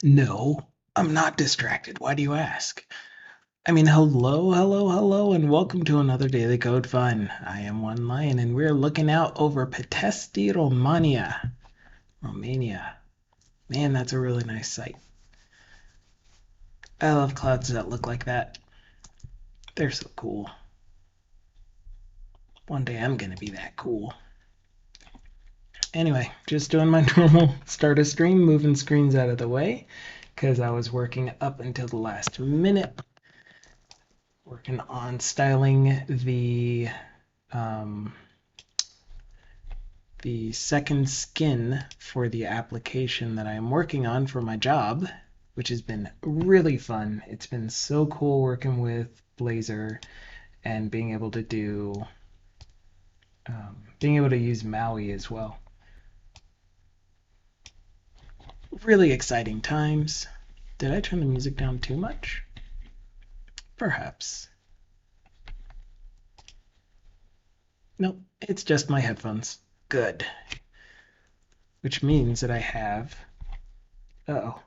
No, I'm not distracted. Why do you ask? I mean, hello, and welcome to another Daily Code Fun. I am One Lion, and we're looking out over Pitești, Romania. Man, that's a really nice sight. I love clouds that look like that. They're so cool. One day I'm gonna be that cool. Anyway, just doing my normal start a stream, moving screens out of the way, because I was working up until the last minute working on styling um, the second skin for the application that I'm working on for my job, which has been really fun. It's been so cool working with Blazor and being able to use MAUI as well. Really exciting times. Did I turn the music down too much? Perhaps. Nope, it's just my headphones. Good. Which means that I have... Uh-oh.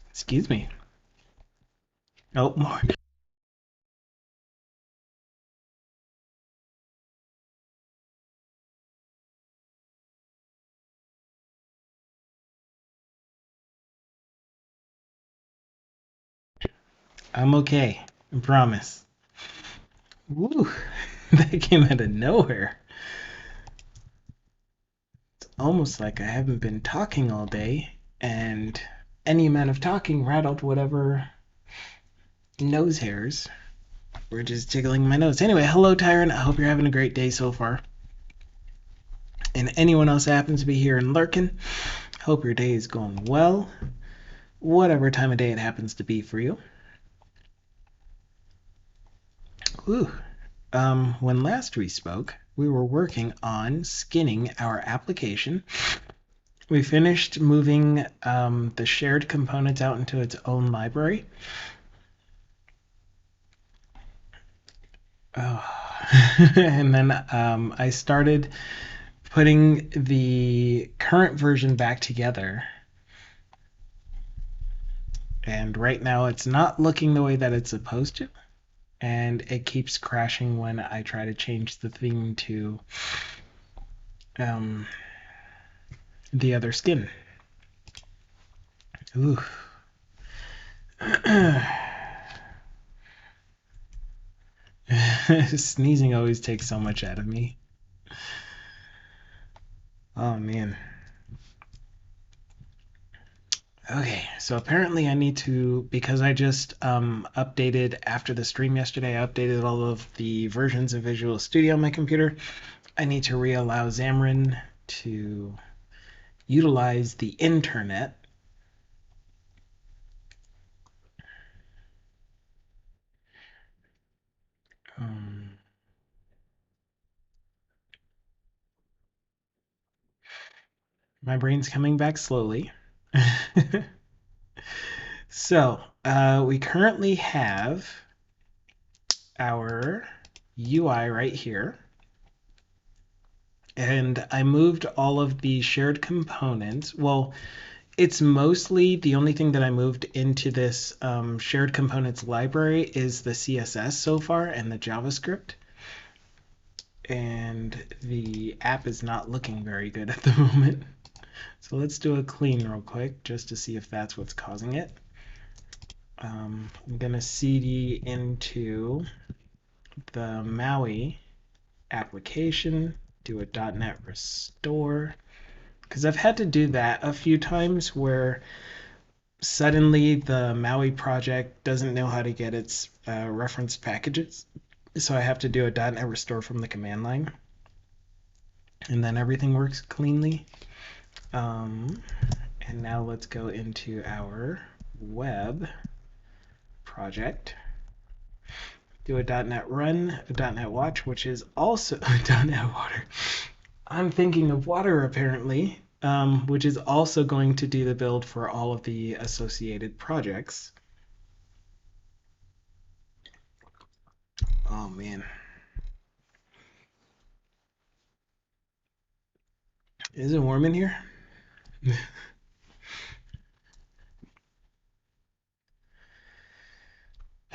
Excuse me. Oh, more. I'm okay. I promise. Woo! That came out of nowhere. It's almost like I haven't been talking all day, and any amount of talking rattled whatever nose hairs were just tickling my nose. Anyway, hello, Tyrant. I hope you're having a great day so far. And anyone else happens to be here and lurking, hope your day is going well, whatever time of day it happens to be for you. Whew. When last we spoke, we were working on skinning our application. We finished moving the shared components out into its own library. Oh. And then I started putting the current version back together. And right now it's not looking the way that it's supposed to. And it keeps crashing when I try to change the theme to the other skin. Ooh. Sneezing always takes so much out of me. Oh man. Okay, so apparently I need to, because I just updated after the stream yesterday, I updated all of the versions of Visual Studio on my computer. I need to reallow Xamarin to utilize the internet. My brain's coming back slowly. So we currently have our UI right here. And I moved all of the shared components. Well, it's mostly the only thing that I moved into this shared components library is the CSS so far and the JavaScript. And the app is not looking very good at the moment. So let's do a clean real quick just to see if that's what's causing it. I'm going to cd into the MAUI application, do a .NET restore, because I've had to do that a few times where suddenly the MAUI project doesn't know how to get its reference packages. So I have to do a .NET restore from the command line. And then everything works cleanly. And now let's go into our web project. Do a .NET run, a .NET watch, which is also a .NET water. I'm thinking of water apparently, which is also going to do the build for all of the associated projects. Oh man. Is it warm in here?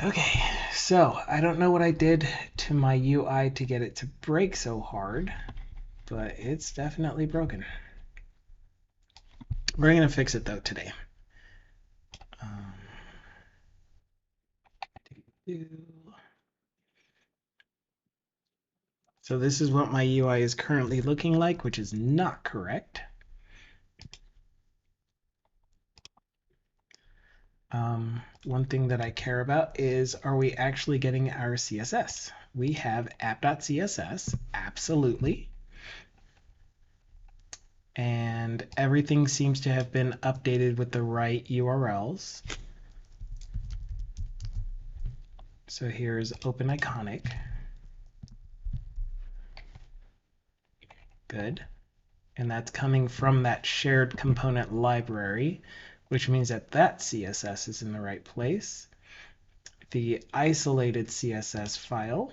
Okay, so I don't know what I did to my UI to get it to break so hard, but it's definitely broken. We're gonna fix it though today. So this is what my UI is currently looking like, which is not correct. One thing that I care about is, are we actually getting our CSS? We have app.css, absolutely. And everything seems to have been updated with the right URLs. So here's Open Iconic. Good. And that's coming from that shared component library, which means that that CSS is in the right place. The isolated CSS file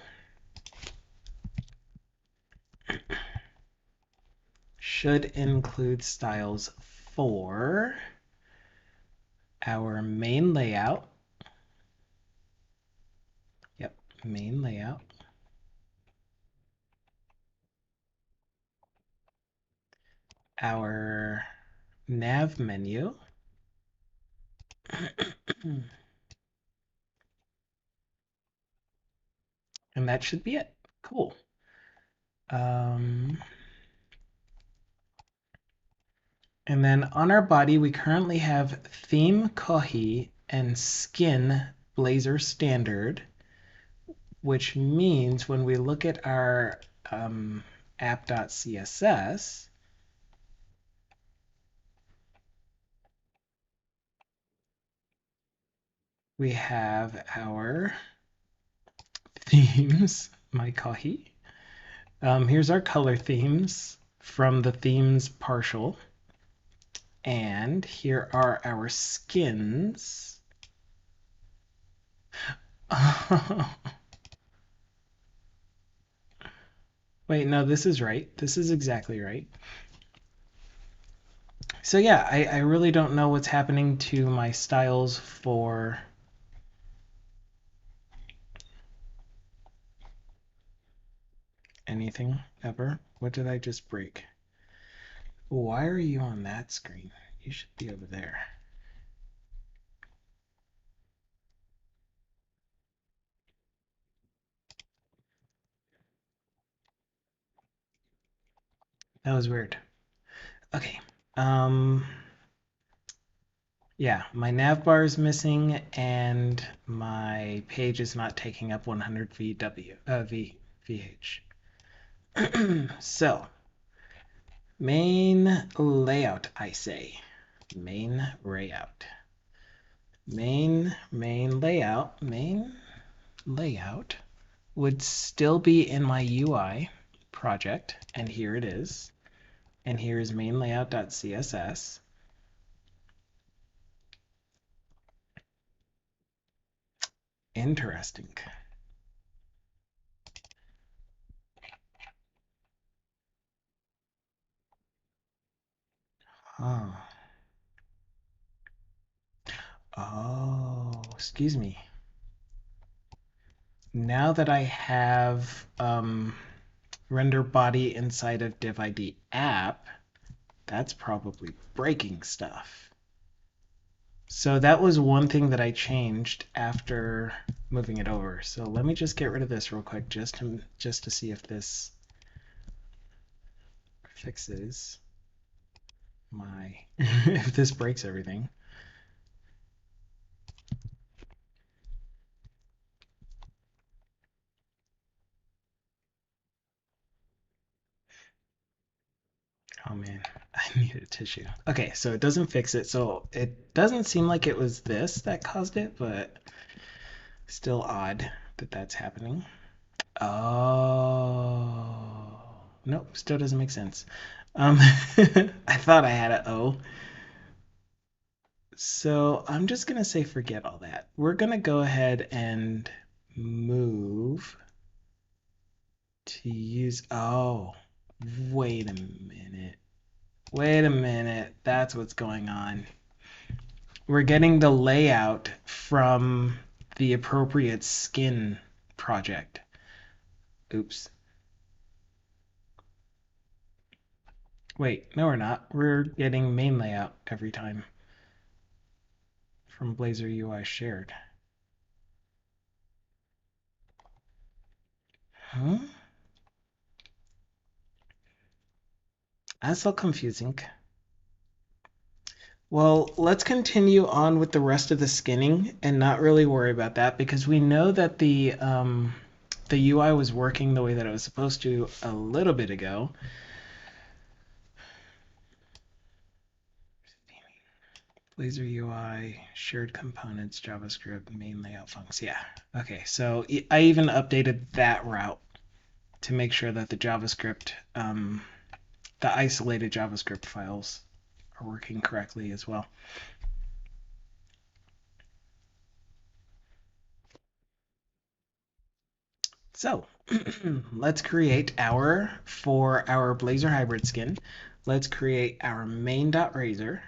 should include styles for our main layout. Yep, main layout. Our nav menu. And that should be it. Cool. And then on our body, we currently have theme Kohi and skin Blazor standard, which means when we look at our app.css, we have our themes, my Kohi. Here's our color themes from the themes partial. And here are our skins. Wait, no, this is right. This is exactly right. So yeah, I really don't know what's happening to my styles for anything ever. What did I just break? Why are you on that screen? You should be over there. That was weird. Okay. Yeah, my nav bar is missing and my page is not taking up 100 VH. So, main layout, I say. Main layout. Main layout would still be in my UI project, and here it is. And here is main layout.css. Interesting. Oh. Oh, excuse me. Now that I have render body inside of div ID app, that's probably breaking stuff. So that was one thing that I changed after moving it over. So let me just get rid of this real quick just to see if this fixes my if this breaks everything. Oh man, I need a tissue. Okay, so it doesn't fix it. So it doesn't seem like it was this that caused it, but still odd that that's happening. Oh, nope, still doesn't make sense. I thought I had an O. So I'm just gonna say forget all that. We're gonna go ahead and move to use, oh, wait a minute. Wait a minute, that's what's going on. We're getting the layout from the appropriate skin project. Oops. Wait, no we're not. We're getting main layout every time from Blazor UI shared. Huh? That's so confusing. Well, let's continue on with the rest of the skinning and not really worry about that because we know that the UI was working the way that it was supposed to a little bit ago. Blazor UI, shared components, JavaScript, main layout functions. Yeah. Okay, so I even updated that route to make sure that the JavaScript, the isolated JavaScript files are working correctly as well. So let's create for our Blazor Hybrid skin, let's create our main.razor.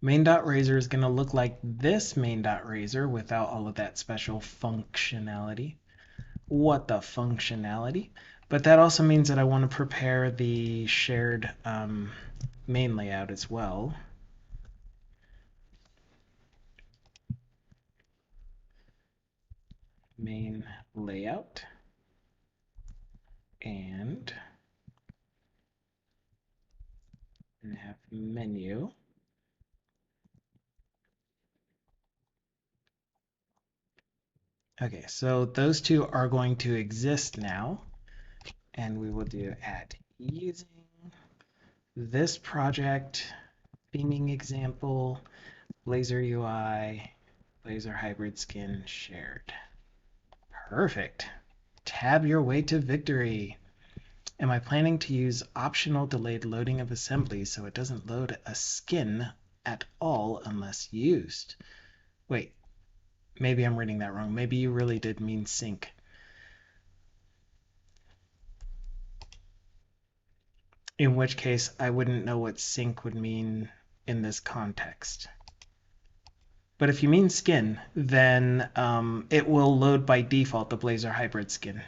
Main.razor is going to look like this main.razor without all of that special functionality. What the functionality? But that also means that I want to prepare the shared main layout as well. Main layout and have menu. Okay, so those two are going to exist now, and we will do add using this project, theming example, Blazor UI, Blazor Hybrid skin shared. Perfect. Tab your way to victory. Am I planning to use optional delayed loading of assemblies so it doesn't load a skin at all unless used? Wait, maybe I'm reading that wrong. Maybe you really did mean sync. In which case, I wouldn't know what sync would mean in this context. But if you mean skin, then it will load by default the Blazor Hybrid skin.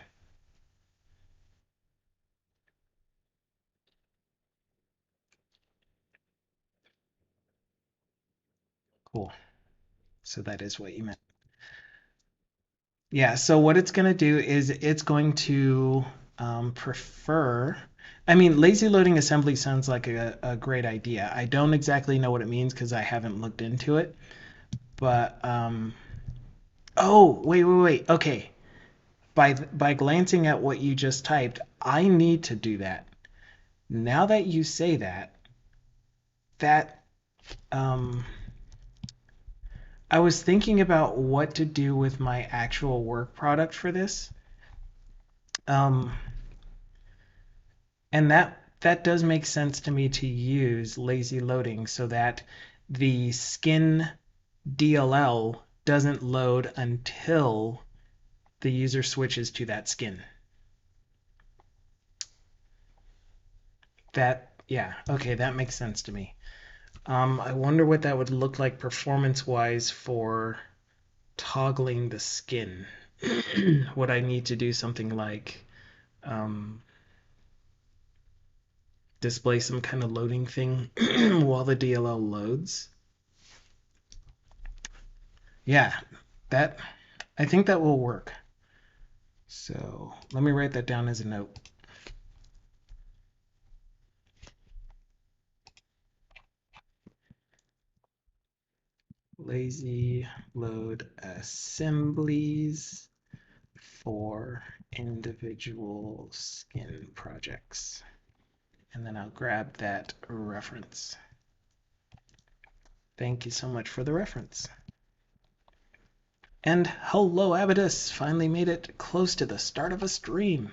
Cool. So that is what you meant. Yeah, so what it's going to do is it's going to prefer, I mean, lazy loading assembly sounds like a great idea. I don't exactly know what it means because I haven't looked into it. But, oh, wait. Okay. By glancing at what you just typed, I need to do that. Now that you say that, I was thinking about what to do with my actual work product for this. And that does make sense to me to use lazy loading so that the skin DLL doesn't load until the user switches to that skin. Yeah, okay, that makes sense to me. I wonder what that would look like performance-wise for toggling the skin. Would I need to do something like display some kind of loading thing while the DLL loads? Yeah, I think that will work. So let me write that down as a note. Lazy load assemblies for individual skin projects. And then I'll grab that reference. Thank you so much for the reference. And hello, Abaddus! Finally made it close to the start of a stream.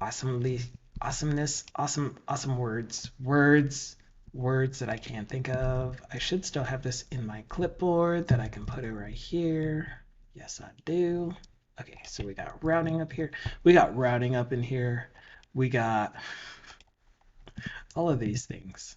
Awesomeness, awesome words. Words words that I can't think of. I should still have this in my clipboard that I can put it right here. Yes, I do. Okay, so we got routing up here. We got routing up in here. We got all of these things.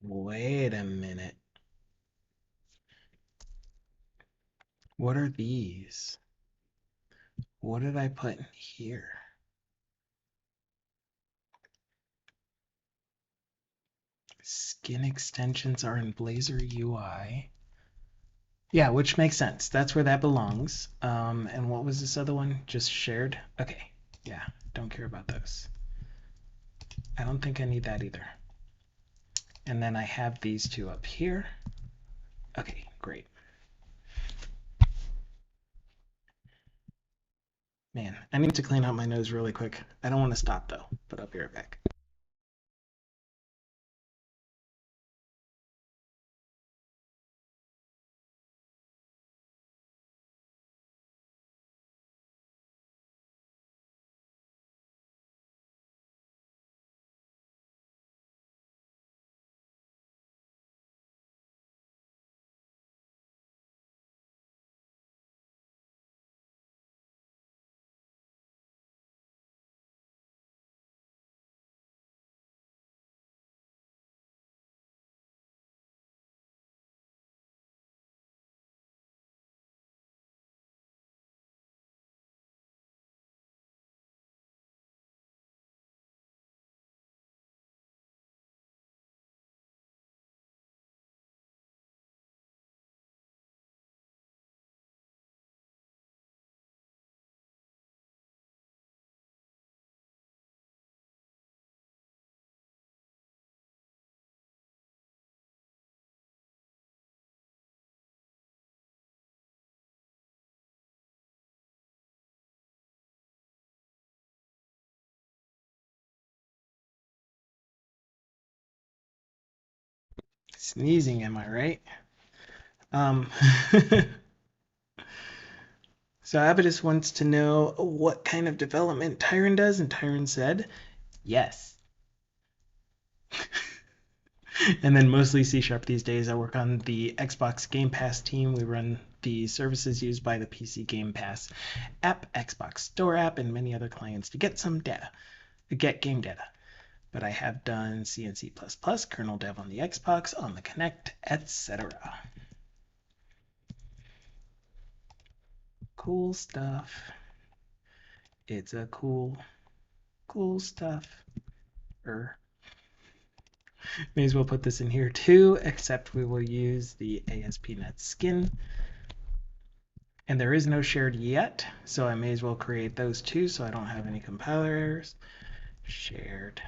Wait a minute. What are these? What did I put in here? Skin extensions are in Blazor UI. Yeah, which makes sense. That's where that belongs. And what was this other one? Just shared? Okay. Yeah, don't care about those. I don't think I need that either. And then I have these two up here. Okay, great. Man, I need to clean out my nose really quick. I don't want to stop though, but I'll be right back. Sneezing, am I right? Um, so Abidus wants to know what kind of development Tyron does, and Tyron said, yes. And then mostly C# these days. I work on the Xbox Game Pass team. We run the services used by the PC Game Pass app, Xbox Store app, and many other clients to get some data, get game data. But I have done C and C++, kernel dev on the Xbox, on the Kinect, etc. Cool stuff. It's a cool stuff. May as well put this in here too, except we will use the ASP.NET Skin. And there is no shared yet, so I may as well create those two so I don't have any compiler errors. Shared.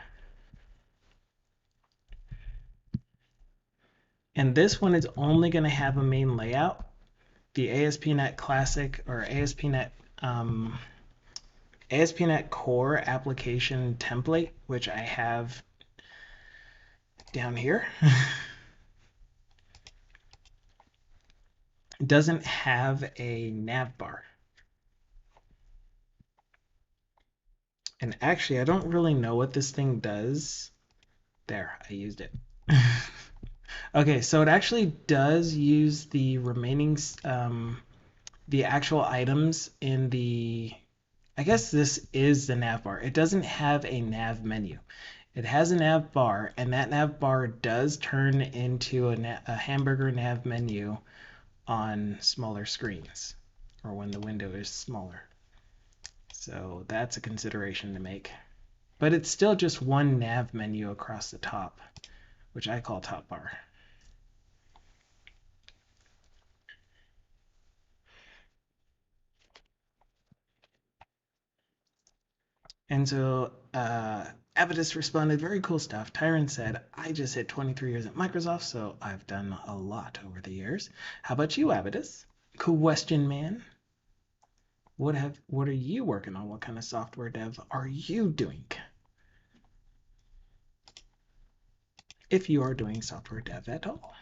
And this one is only going to have a main layout. The ASP.NET Classic or ASP.NET Core application template, which I have down here, doesn't have a nav bar. And actually, I don't really know what this thing does. There, I used it. Okay, so it actually does use the remaining, the actual items in the, I guess this is the nav bar. It doesn't have a nav menu. It has a nav bar, and that nav bar does turn into a hamburger nav menu on smaller screens, or when the window is smaller. So that's a consideration to make. But it's still just one nav menu across the top, which I call top bar. And so Avidus responded, very cool stuff. Tyron said, I just hit 23 years at Microsoft, so I've done a lot over the years. How about you, Avidus? Question man. What are you working on? What kind of software dev are you doing? If you are doing software dev at all.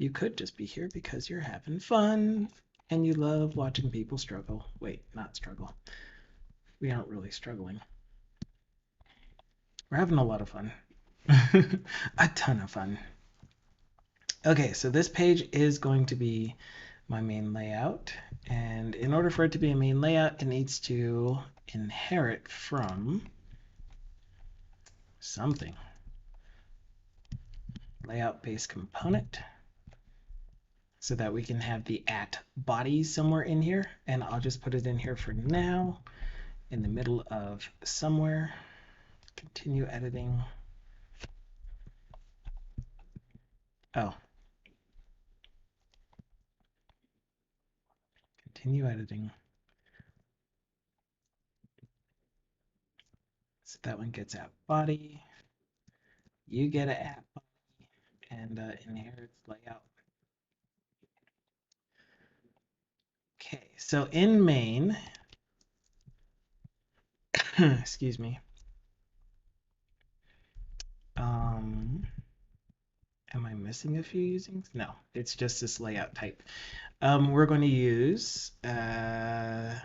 You could just be here because you're having fun and you love watching people struggle. Wait, not struggle. We aren't really struggling. We're having a lot of fun. A ton of fun. Okay, so this page is going to be my main layout. And in order for it to be a main layout, it needs to inherit from something. Layout base component, so that we can have the @body somewhere in here. And I'll just put it in here for now, in the middle of somewhere. Continue editing. Oh. Continue editing. So that one gets @body. You get a @body and inherits layout. Okay, so in main, excuse me. Am I missing a few usings? No, it's just this layout type. We're going to use I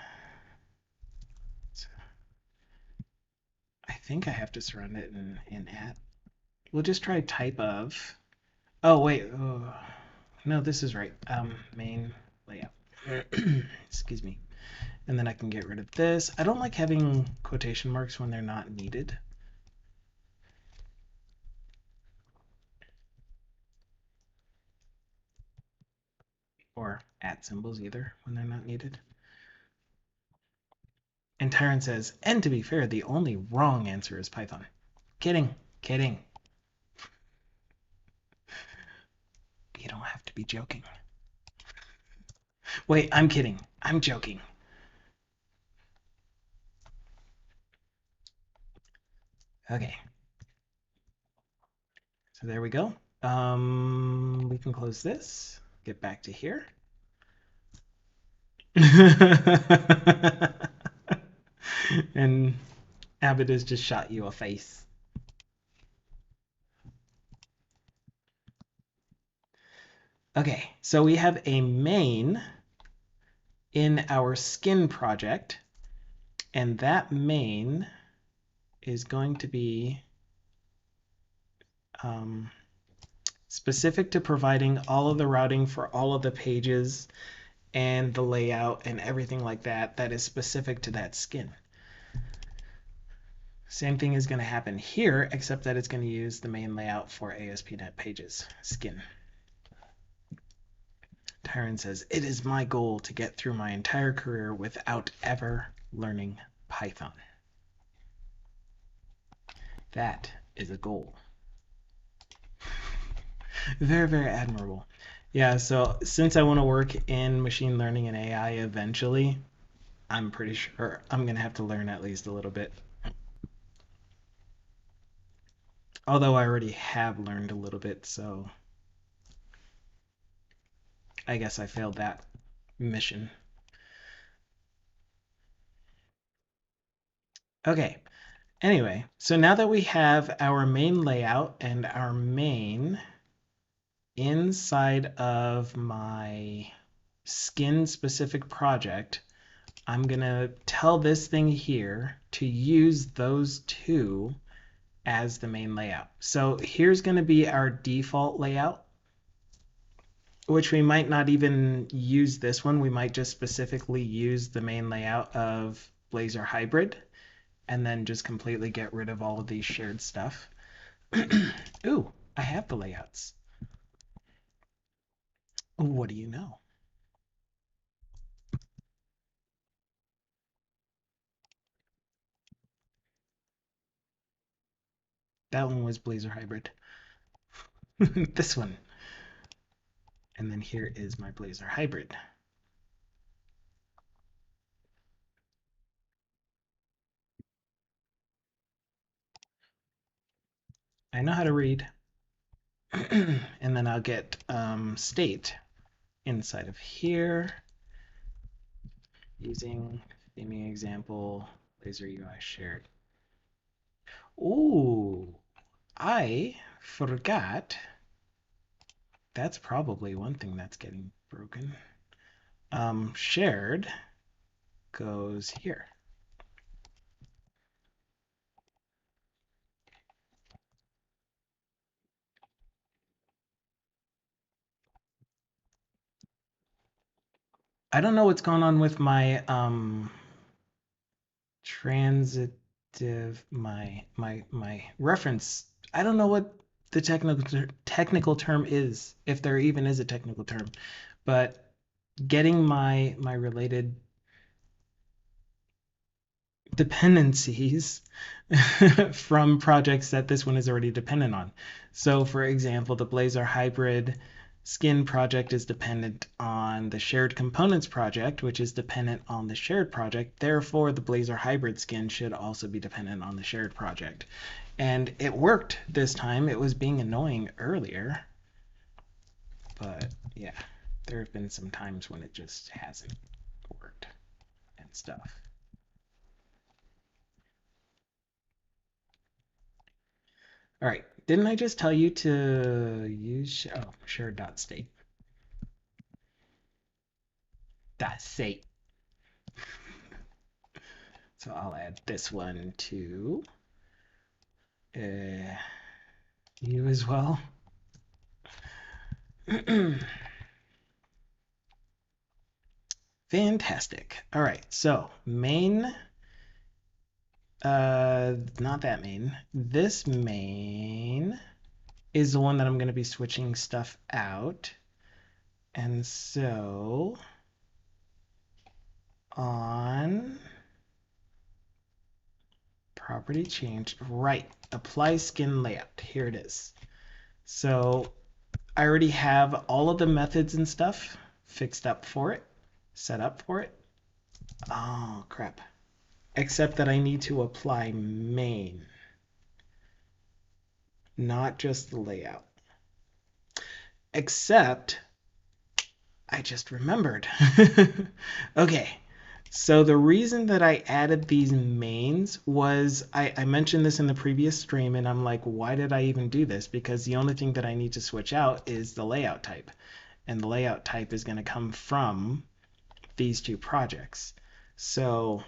think I have to surround it in @. We'll just try type of. Oh wait, oh, no, this is right. Main layout. Excuse me. And then I can get rid of this. I don't like having quotation marks when they're not needed. Or @ either when they're not needed. And Tyron says, and to be fair, the only wrong answer is Python. Kidding, kidding. You don't have to be joking. Wait, I'm kidding. I'm joking. Okay. So there we go. We can close this. Get back to here. And Abbott has just shot you a face. Okay, so we have a main in our skin project, and that main is going to be specific to providing all of the routing for all of the pages and the layout and everything like that that is specific to that skin. Same thing is going to happen here, except that it's going to use the main layout for ASP.NET Pages skin. Tyron says, it is my goal to get through my entire career without ever learning Python. That is a goal. Very, very admirable. Yeah, so since I want to work in machine learning and AI eventually, I'm pretty sure I'm going to have to learn at least a little bit. Although I already have learned a little bit, so I guess I failed that mission. Okay, anyway, so now that we have our main layout and our main inside of my skin specific project, I'm gonna tell this thing here to use those two as the main layout. So here's gonna be our default layout, which we might not even use this one. We might just specifically use the main layout of Blazor Hybrid and then just completely get rid of all of these shared stuff. Ooh, I have the layouts. What do you know? That one was Blazor Hybrid. This one. And then here is my Blazor Hybrid. I know how to read. And then I'll get state inside of here using theming example Blazor UI shared. Ooh, I forgot That's probably one thing that's getting broken. Shared goes here. I don't know what's going on with my transitive, my reference. I don't know what the technical term is, if there even is a technical term, but getting my related dependencies from projects that this one is already dependent on. So for example, the Blazor Hybrid skin project is dependent on the shared components project, which is dependent on the shared project. Therefore, the Blazor Hybrid skin should also be dependent on the shared project. And it worked this time. It was being annoying earlier. But yeah, there have been some times when it just hasn't worked and stuff. All right, didn't I just tell you to use shared.state? .state. So I'll add this one to you as well. Fantastic. All right, so main, not that main. This main is the one that I'm going to be switching stuff out. And so on property change, right, apply skin layout. Here it is. So I already have all of the methods and stuff fixed up for it, set up for it. Oh, crap. Except that I need to apply main, not just the layout. Except I just remembered. Okay, so the reason that I added these mains was I mentioned this in the previous stream, and I'm like, why did I even do this? Because the only thing that I need to switch out is the layout type. And the layout type is going to come from these two projects. So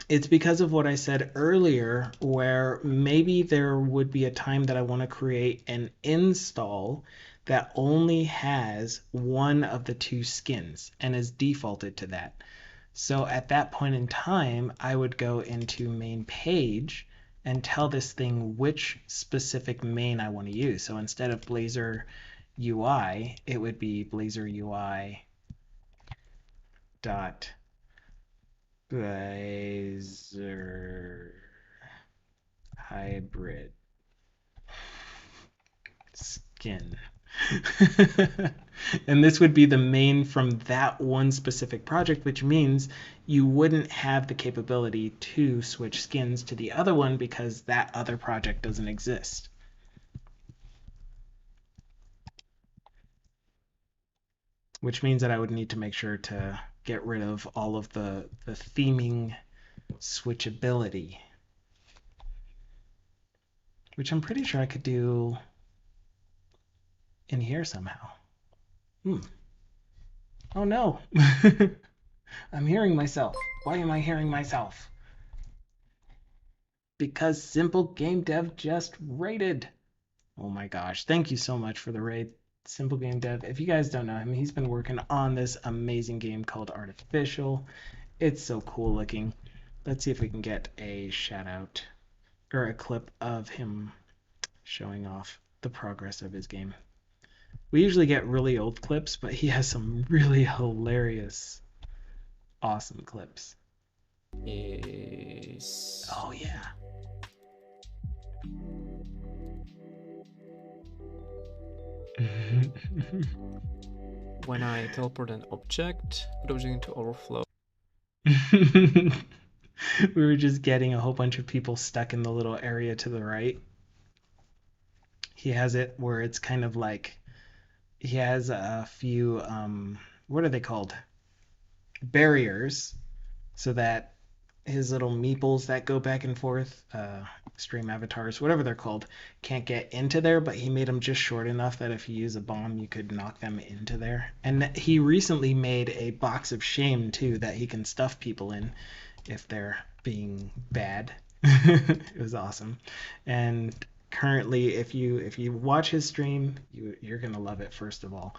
it's because of what I said earlier, where maybe there would be a time that I want to create an install that only has one of the two skins and is defaulted to that. So at that point in time, I would go into main page and tell this thing which specific main I want to use. So instead of Blazor UI, it would be Blazor UI dot Blazor Hybrid skin. And this would be the main from that one specific project, which means you wouldn't have the capability to switch skins to the other one because that other project doesn't exist. Which means that I would need to make sure to get rid of all of the theming switchability, which I'm pretty sure I could do in here somehow. Oh no. I'm hearing myself. Why am I hearing myself? Because Simple Game Dev just raided. Oh my gosh. Thank you so much for the raid, Simple Game Dev. If you guys don't know him, he's been working on this amazing game called Artificial. It's so cool looking. Let's see if we can get a shout out or a clip of him showing off the progress of his game. We usually get really old clips, but he has some really hilarious, awesome clips. Is... Oh yeah. when I teleport an object, but I was going to overflow. We were just getting a whole bunch of people stuck in the little area to the right. He has it where it's kind of like he has a few what are they called? Barriers, so that his little meeples that go back and forth stream avatars, whatever they're called, can't get into there, but he made them just short enough that if you use a bomb, you could knock them into there. And he recently made a box of shame too that he can stuff people in if they're being bad. It was awesome. And currently, if you watch his stream, you're gonna love it first of all.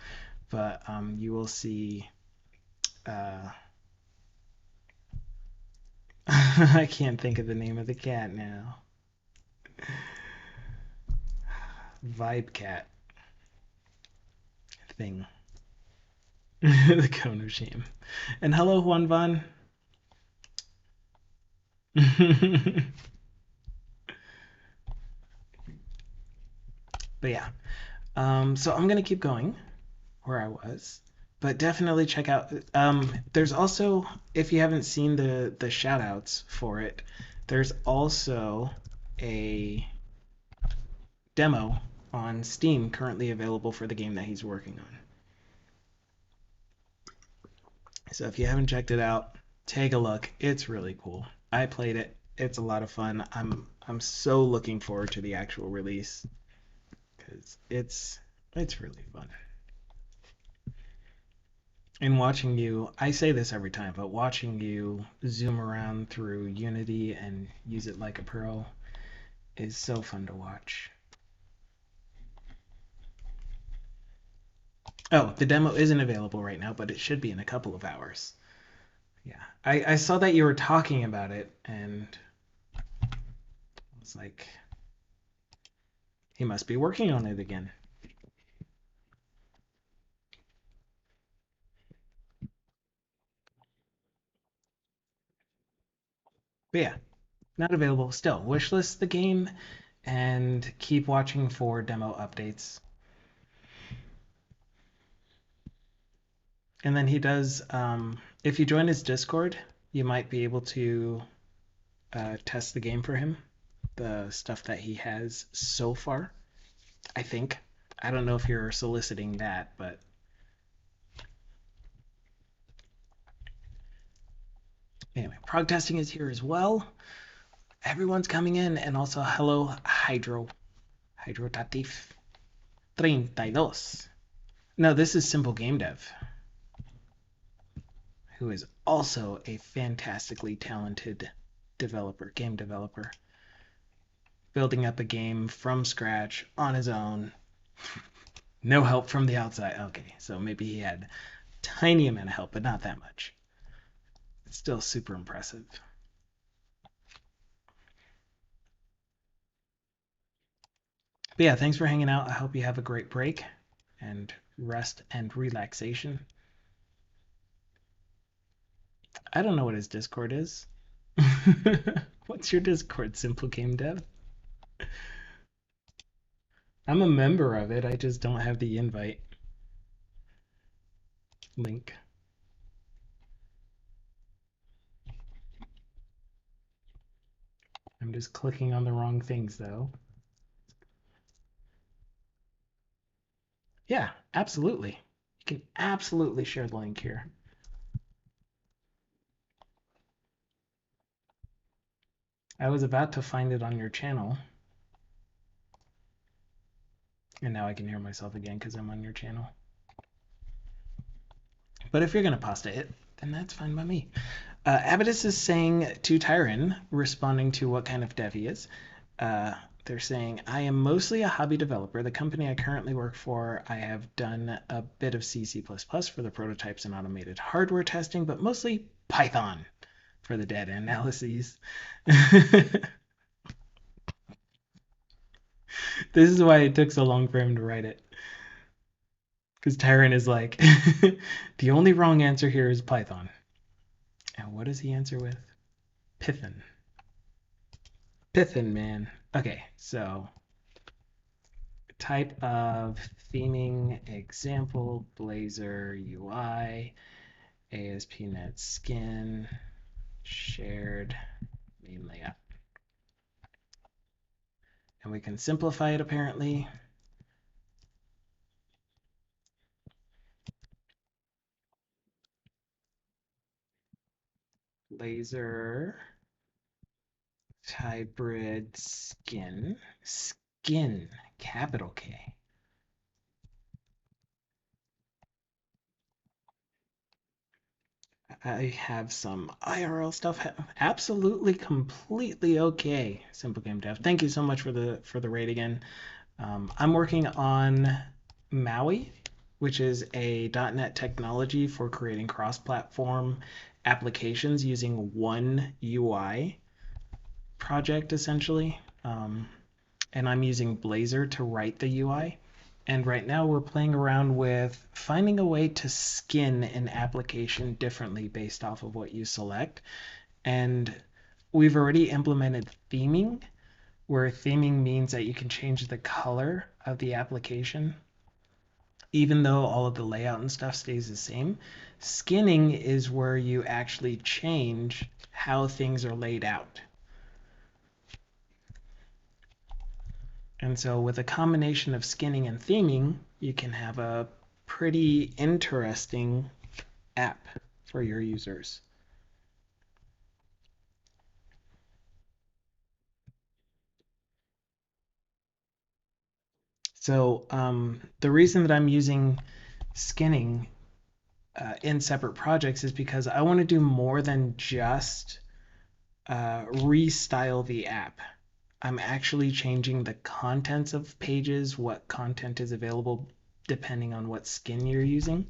But you will see. I can't think of the name of the cat now. Vibe cat thing. The cone of shame. And hello, Juan Van. But yeah, so I'm gonna keep going where I was, but definitely check out. There's also, if you haven't seen the shout outs for it, there's also a demo on Steam currently available for the game that he's working on. So if you haven't checked it out, take a look. It's really cool. I played it. It's a lot of fun. I'm so looking forward to the actual release because it's really fun. And watching you, I say this every time, but watching you zoom around through Unity and use it like a pro is so fun to watch. Oh, the demo isn't available right now, but it should be in a couple of hours. Yeah, I saw that you were talking about it, and I was like, he must be working on it again. But yeah, not available still. Wishlist the game and keep watching for demo updates. And then he does, if you join his Discord, you might be able to test the game for him, the stuff that he has so far, I think. I don't know if you're soliciting that, but anyway, prog testing is here as well. Everyone's coming in, and also hello, Hydrotatif 32. No, this is Simple Game Dev, who is also a fantastically talented game developer, building up a game from scratch on his own. No help from the outside. Okay, so maybe he had a tiny amount of help, but not that much. It's still super impressive. But yeah, thanks for hanging out. I hope you have a great break and rest and relaxation. I don't know what his Discord is. What's your Discord, Simple Game Dev? I'm a member of it. I just don't have the invite link. I'm just clicking on the wrong things though. Yeah, absolutely. You can absolutely share the link here. I was about to find it on your channel. And now I can hear myself again because I'm on your channel. But if you're going to pasta it, then that's fine by me. Abaddis is saying to Tyron, responding to what kind of dev he is, they're saying, I am mostly a hobby developer. The company I currently work for, I have done a bit of C, C++ for the prototypes and automated hardware testing, but mostly Python for the data analyses. This is why it took so long for him to write it. Because Tyron is like, the only wrong answer here is Python. And what does he answer with? Python. Python, man. Okay, so type of theming example, Blazor UI, ASP.NET Skin, shared main layout. And we can simplify it apparently. Blazor Hybrid skin. Skin, capital K. I have some IRL stuff. Absolutely, completely okay. Simple Game Dev. Thank you so much for the raid again. I'm working on MAUI, which is a .NET technology for creating cross-platform applications using one UI project, essentially. And I'm using Blazor to write the UI. And right now we're playing around with finding a way to skin an application differently based off of what you select. And we've already implemented theming, where theming means that you can change the color of the application, even though all of the layout and stuff stays the same. Skinning is where you actually change how things are laid out. And so with a combination of skinning and theming, you can have a pretty interesting app for your users. So the reason that I'm using skinning in separate projects is because I want to do more than just restyle the app. I'm actually changing the contents of pages, what content is available depending on what skin you're using.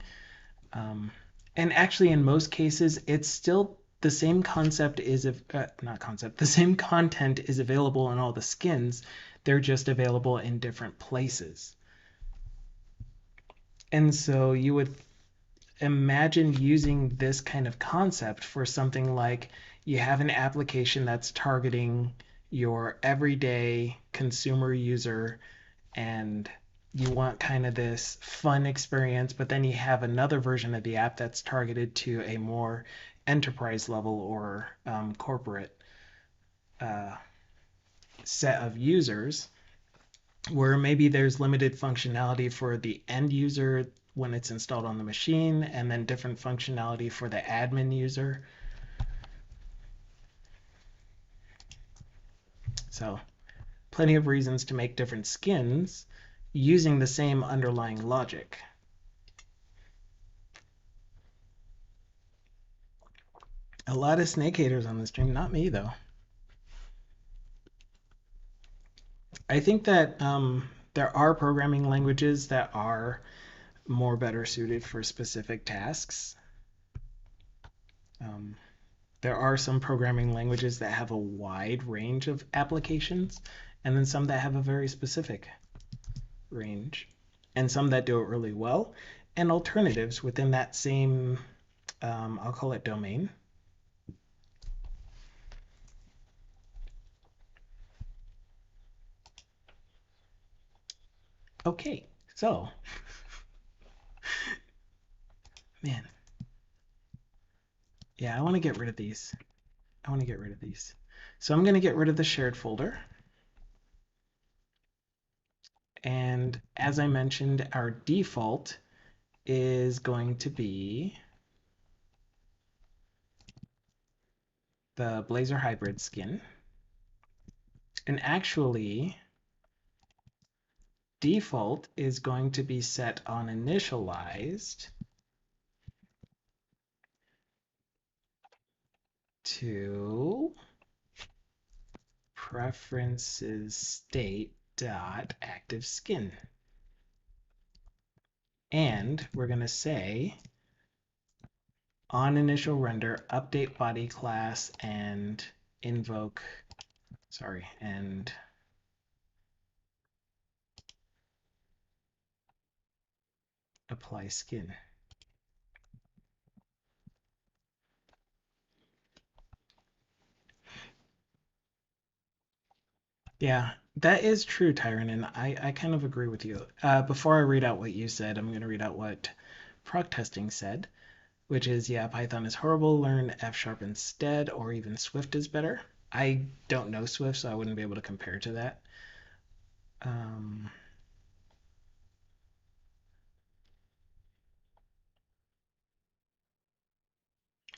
And actually, in most cases, it's still the same concept is not concept. The same content is available in all the skins. They're just available in different places. And so you would imagine using this kind of concept for something like you have an application that's targeting your everyday consumer user and you want kind of this fun experience, but then you have another version of the app that's targeted to a more enterprise level or corporate uh, set of users, where maybe there's limited functionality for the end user when it's installed on the machine, and then different functionality for the admin user. So plenty of reasons to make different skins using the same underlying logic. A lot of snake haters on the stream, not me though. I think that there are programming languages that are more better suited for specific tasks. Um, there are some programming languages that have a wide range of applications, and then some that have a very specific range, and some that do it really well, and alternatives within that same, I'll call it domain. Okay, so, man, yeah, I want to get rid of these. I want to get rid of these. So I'm going to get rid of the shared folder. And as I mentioned, our default is going to be the Blazor Hybrid skin. And actually, default is going to be set on initialized to preferences state dot active skin. And we're going to say on initial render, update body class and invoke, sorry, and apply skin. Yeah, that is true, Tyron, and I kind of agree with you. Before I read out what you said, I'm going to read out what proc testing said, which is, yeah, Python is horrible, learn F# instead, or even Swift is better. I don't know Swift, so I wouldn't be able to compare to that.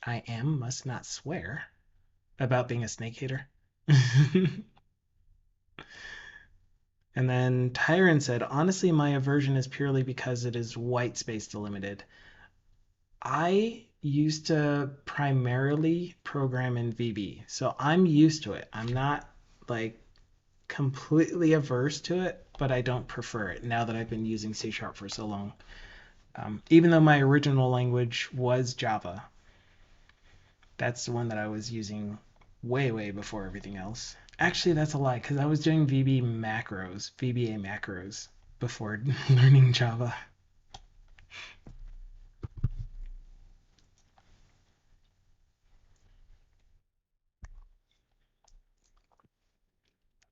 I must not swear about being a snake hater. And then Tyron said, honestly, my aversion is purely because it is white space delimited. I used to primarily program in VB, so I'm used to it. I'm not like completely averse to it, but I don't prefer it now that I've been using C# for so long. Even though my original language was Java, that's the one that I was using way before everything else. Actually, that's a lie because I was doing VBA macros before learning Java.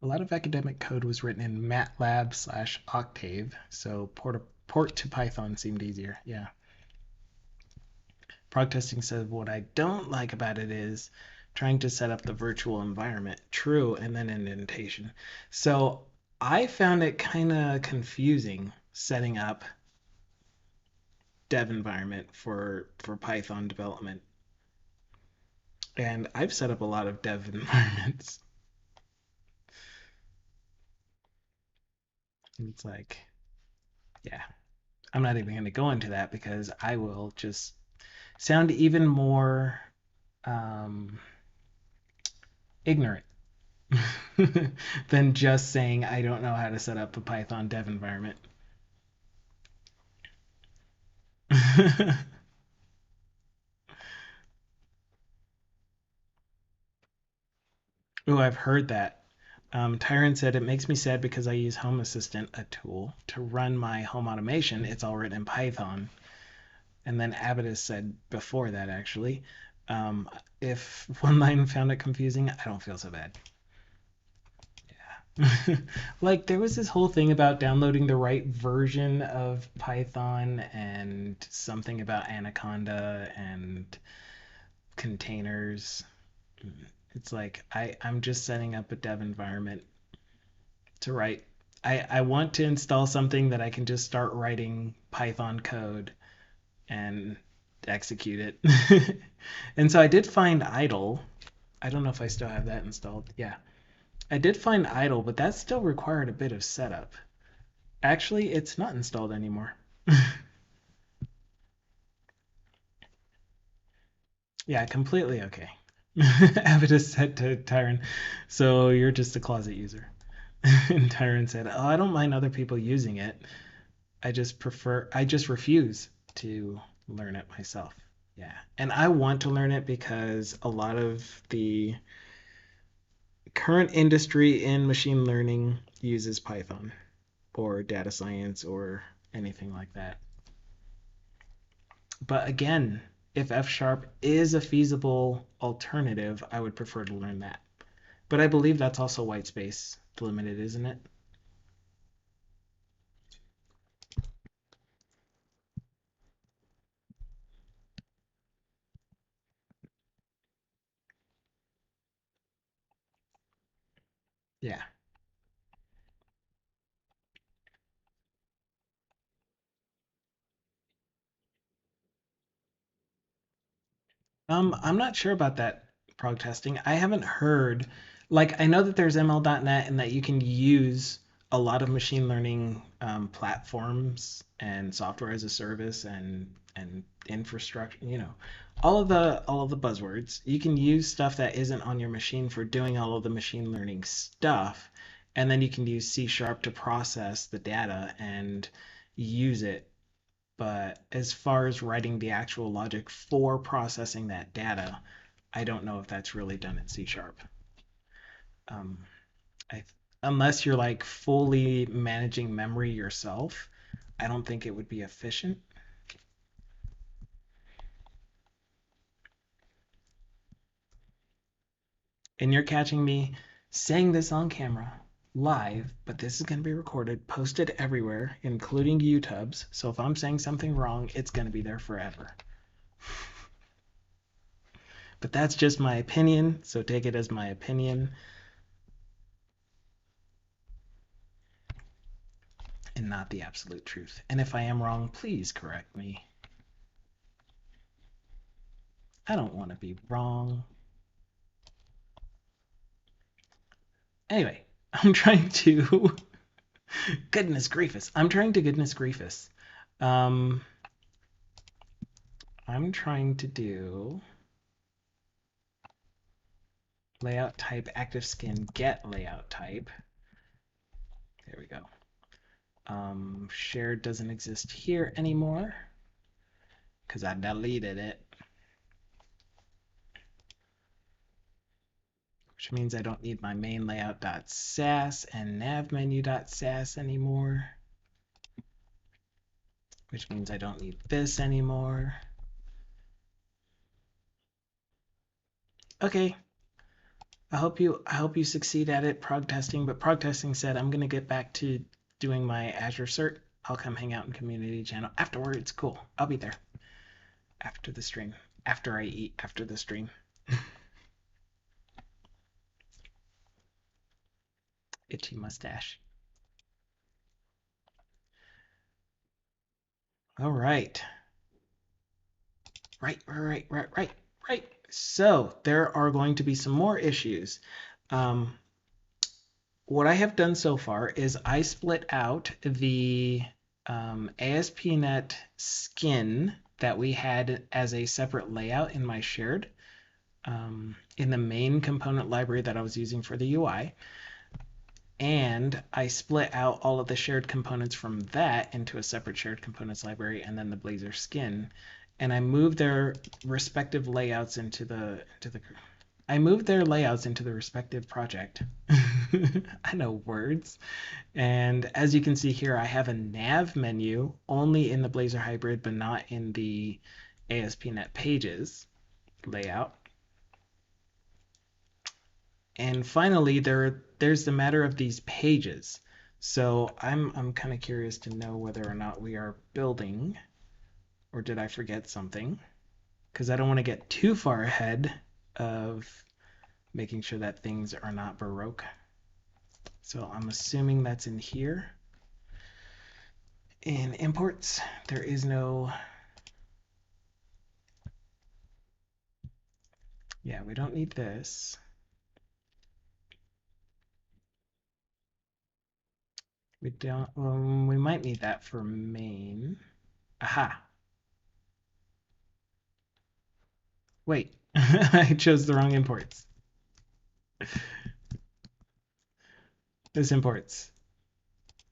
A lot of academic code was written in MATLAB/Octave, so port to Python seemed easier. Yeah. Prog testing says what I don't like about it is trying to set up the virtual environment, true, and then indentation. So I found it kind of confusing setting up dev environment for Python development. And I've set up a lot of dev environments. And it's like, yeah, I'm not even going to go into that because I will just sound even more ignorant than just saying I don't know how to set up a Python dev environment. Oh, I've heard that. Tyron said, it makes me sad because I use Home Assistant, a tool, to run my home automation. It's all written in Python. And then Abaddis said before that, actually, um, if one line found it confusing, I don't feel so bad. Yeah. Like, there was this whole thing about downloading the right version of Python and something about Anaconda and containers. It's like I'm just setting up a dev environment to write. I want to install something that I can just start writing Python code and execute it. And so I did find idle. I don't know if I still have that installed. Yeah. I did find idle, but that still required a bit of setup. Actually, it's not installed anymore. Yeah, completely okay. Avidus said to Tyron, so you're just a closet user. And Tyron said, oh, I don't mind other people using it. I just refuse to learn it myself. Yeah. And I want to learn it because a lot of the current industry in machine learning uses Python or data science or anything like that. But again, if F# is a feasible alternative, I would prefer to learn that. But I believe that's also white space delimited, isn't it? Yeah. I'm not sure about that prog testing. I haven't heard, like, I know that there's ML.NET and that you can use a lot of machine learning platforms and software as a service and infrastructure, all of the buzzwords. You can use stuff that isn't on your machine for doing all of the machine learning stuff, and then you can use C# to process the data and use it, but as far as writing the actual logic for processing that data, I don't know if that's really done in C#. Um, I, unless you're like fully managing memory yourself, I don't think it would be efficient. And you're catching me saying this on camera live, but this is going to be recorded, posted everywhere, including YouTubes. So if I'm saying something wrong, it's going to be there forever. But that's just my opinion, so take it as my opinion and not the absolute truth. And if I am wrong, please correct me. I don't want to be wrong. Anyway, I'm trying to goodness griefus. I'm trying to goodness griefus. I'm trying to do layout type active skin get layout type. There we go. Shared doesn't exist here anymore because I deleted it, which means I don't need my main layout.sass and navmenu.sass anymore, which means I don't need this anymore. Okay. I hope you succeed at it, prog testing, but prog testing said I'm gonna get back to doing my Azure cert. I'll come hang out in community channel afterwards. Cool. I'll be there after the stream. After I eat after the stream. Itchy mustache. All right. Right. So there are going to be some more issues. What I have done so far is I split out the ASP.NET skin that we had as a separate layout in my shared in the main component library that I was using for the UI. And I split out all of the shared components from that into a separate shared components library and then the Blazor skin. And I moved their respective layouts into the respective project. I know words. And as you can see here, I have a nav menu only in the Blazor Hybrid, but not in the ASP.NET Pages layout. And finally, there's the matter of these pages. So I'm kind of curious to know whether or not we are building, or did I forget something? Because I don't want to get too far ahead of making sure that things are not Baroque. So I'm assuming that's in here. In imports, there is no... Yeah, we don't need this. We don't... we might need that for main. Aha! Wait, I chose the wrong imports. This imports.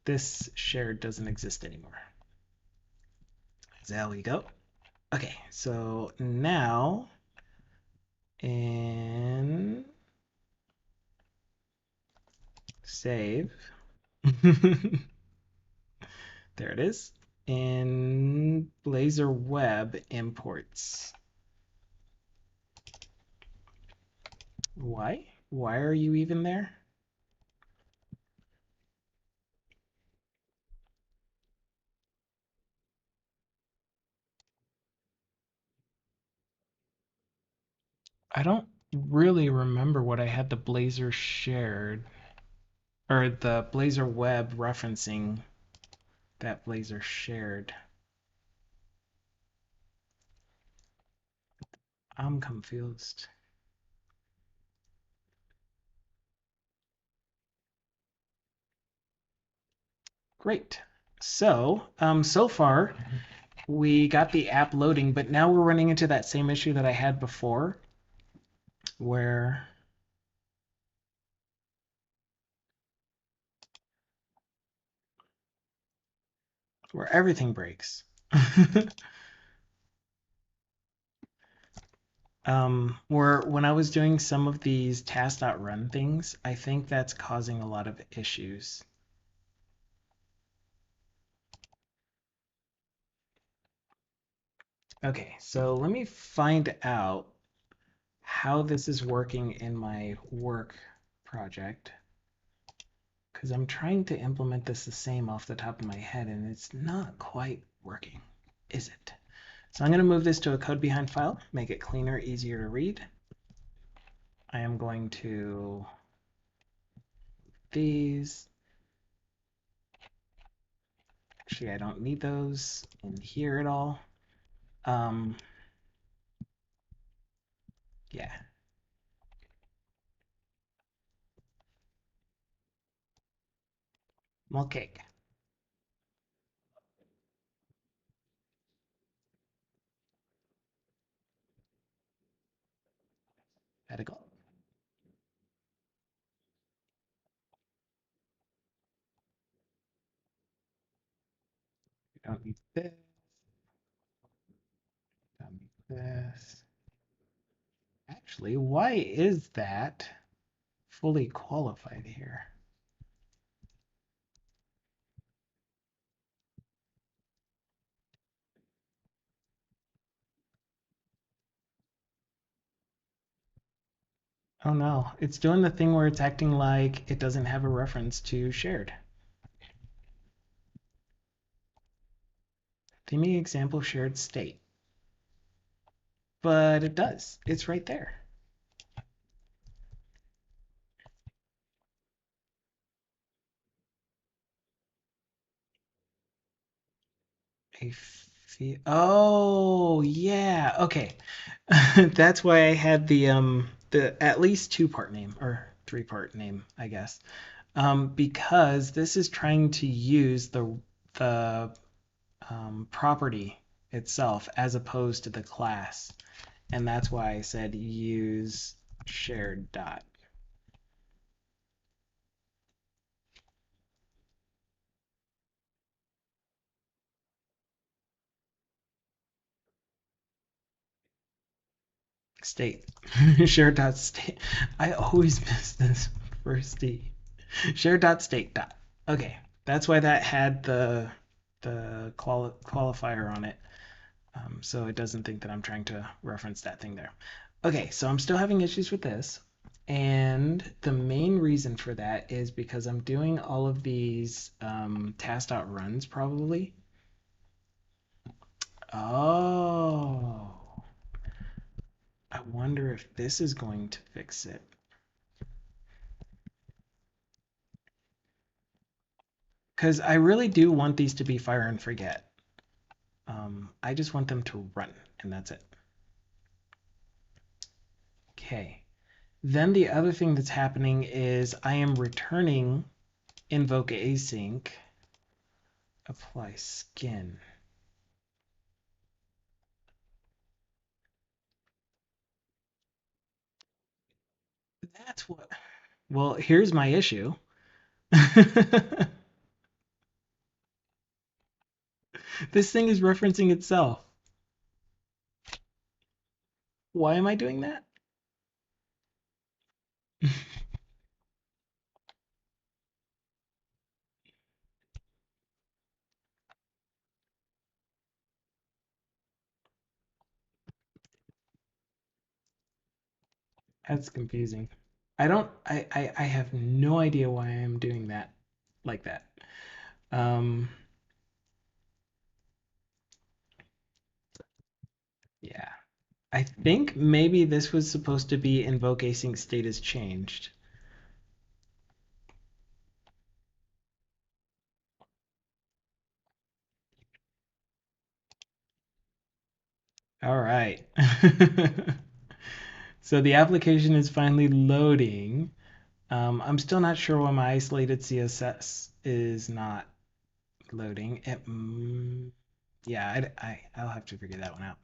This shared doesn't exist anymore. There we go. Okay, so now in save. There it is. In Blazor Web imports. Why? Why are you even there? I don't really remember what I had the Blazor shared, or the Blazor Web referencing that Blazor shared. I'm confused. Great. So, so far, we got the app loading, but now we're running into that same issue that I had before, where everything breaks. Where when I was doing some of these task.run things, I think that's causing a lot of issues. Okay, so let me find out how this is working in my work project, because I'm trying to implement this the same off the top of my head, and it's not quite working, is it? So I'm going to move this to a code behind file, make it cleaner, easier to read. I am going to these. Actually, I don't need those in here at all. Yeah. More cake. Gotta go. We don't need this. Don't need this. Actually, why is that fully qualified here? Oh no, it's doing the thing where it's acting like it doesn't have a reference to shared. Theming example shared state. But it does. It's right there. Oh yeah. Okay. That's why I had the at least two-part name or three-part name, I guess. Because this is trying to use the property itself as opposed to the class, and that's why I said use shared dot. State. Shared dot state. I always miss this first D. Shared dot state dot. Okay, that's why that had the qualifier on it. So it doesn't think that I'm trying to reference that thing there. Okay, so I'm still having issues with this. And the main reason for that is because I'm doing all of these task.runs probably. Oh, I wonder if this is going to fix it. Because I really do want these to be fire and forget. I just want them to run, and that's it. Okay. Then the other thing that's happening is I am returning invoke async, apply skin. That's what. Well, here's my issue. This thing is referencing itself. Why am I doing that? That's confusing. I have no idea why I'm doing that like that. Um, yeah. I think maybe this was supposed to be invoke async state is changed. All right. So the application is finally loading. I'm still not sure why my isolated CSS is not loading. Yeah, I'll have to figure that one out.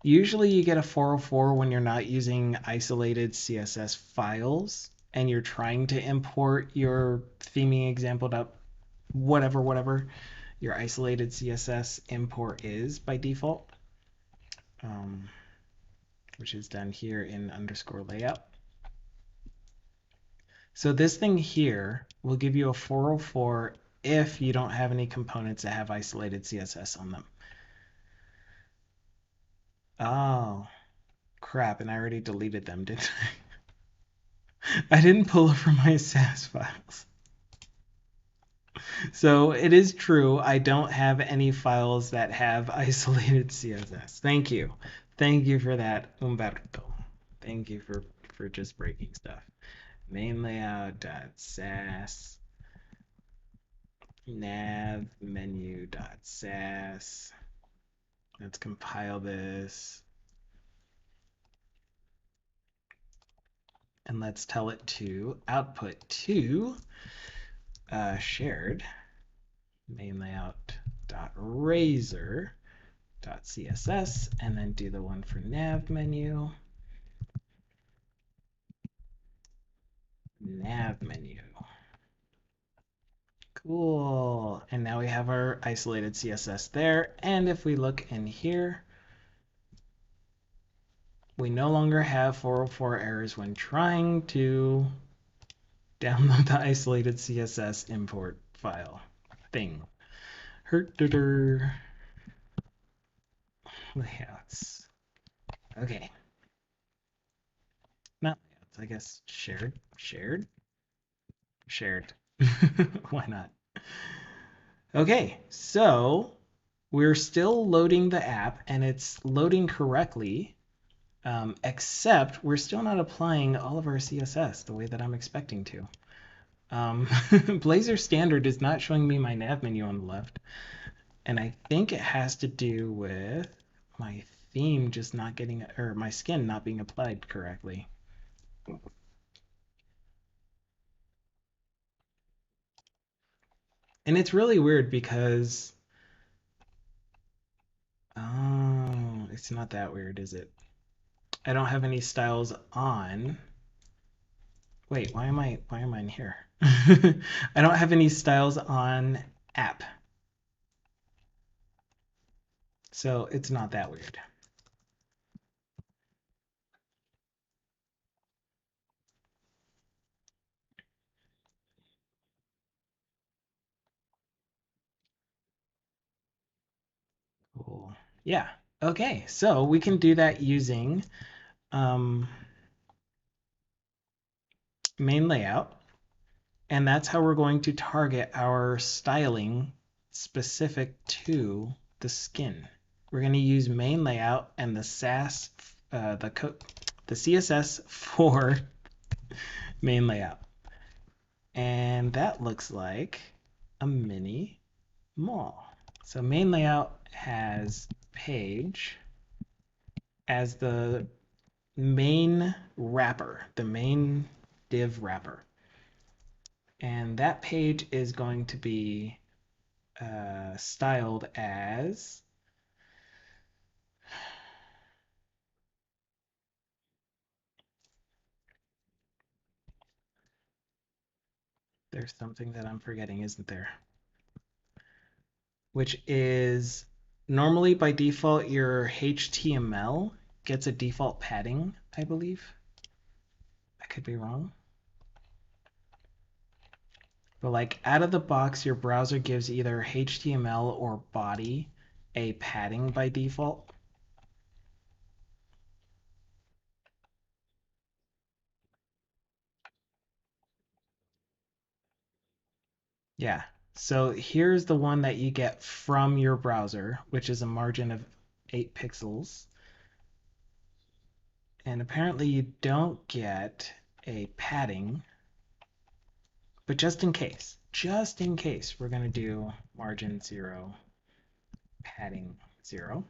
Usually you get a 404 when you're not using isolated CSS files and you're trying to import your theming example to whatever your isolated CSS import is by default, which is done here in underscore layout. So this thing here will give you a 404 if you don't have any components that have isolated CSS on them. Oh, crap, and I already deleted them, didn't I? I didn't pull over my SAS files. So it is true, I don't have any files that have isolated CSS. Thank you. Thank you for that, Umberto. Thank you for just breaking stuff. Main layout.sass nav menu.sass. Let's compile this. And let's tell it to output to shared. main layout.razor.css, and then do the one for nav menu. Nav menu. Cool. And now we have our isolated CSS there. And if we look in here, we no longer have 404 errors when trying to download the isolated CSS import file thing. Layouts. Okay. Not layouts, I guess shared. Why not? Okay, so we're still loading the app and it's loading correctly, except we're still not applying all of our CSS the way that I'm expecting to. Blazor standard is not showing me my nav menu on the left. And I think it has to do with my theme just not getting, or my skin not being applied correctly. And it's really weird because, oh, it's not that weird, is it? I don't have any styles on. Wait, why am I in here? I don't have any styles on app. So it's not that weird. Cool. Yeah. Okay. So we can do that using main layout. And that's how we're going to target our styling specific to the skin. We're going to use main layout and the CSS for main layout. And that looks like a mini mall. So main layout has page as the main wrapper, the main div wrapper. And that page is going to be styled as there's something that I'm forgetting, isn't there? Which is normally by default your HTML gets a default padding, I believe. I could be wrong. But like out of the box, your browser gives either HTML or body a padding by default. Yeah. So here's the one that you get from your browser, which is a margin of 8 pixels. And apparently you don't get a padding, but just in case, we're going to do margin 0, padding 0.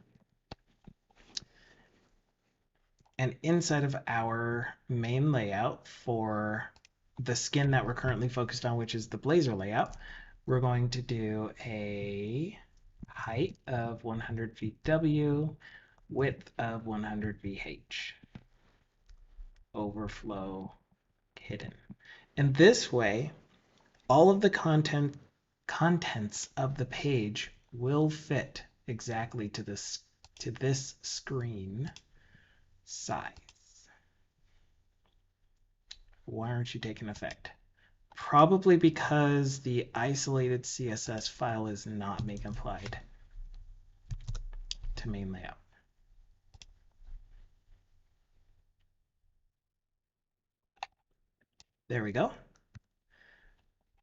And inside of our main layout for the skin that we're currently focused on, which is the Blazor layout, we're going to do a height of 100 VW, width of 100 VH, overflow hidden. And this way, all of the contents of the page will fit exactly to this screen size. Why aren't you taking effect? Probably because the isolated CSS file is not being applied to main layout. There we go.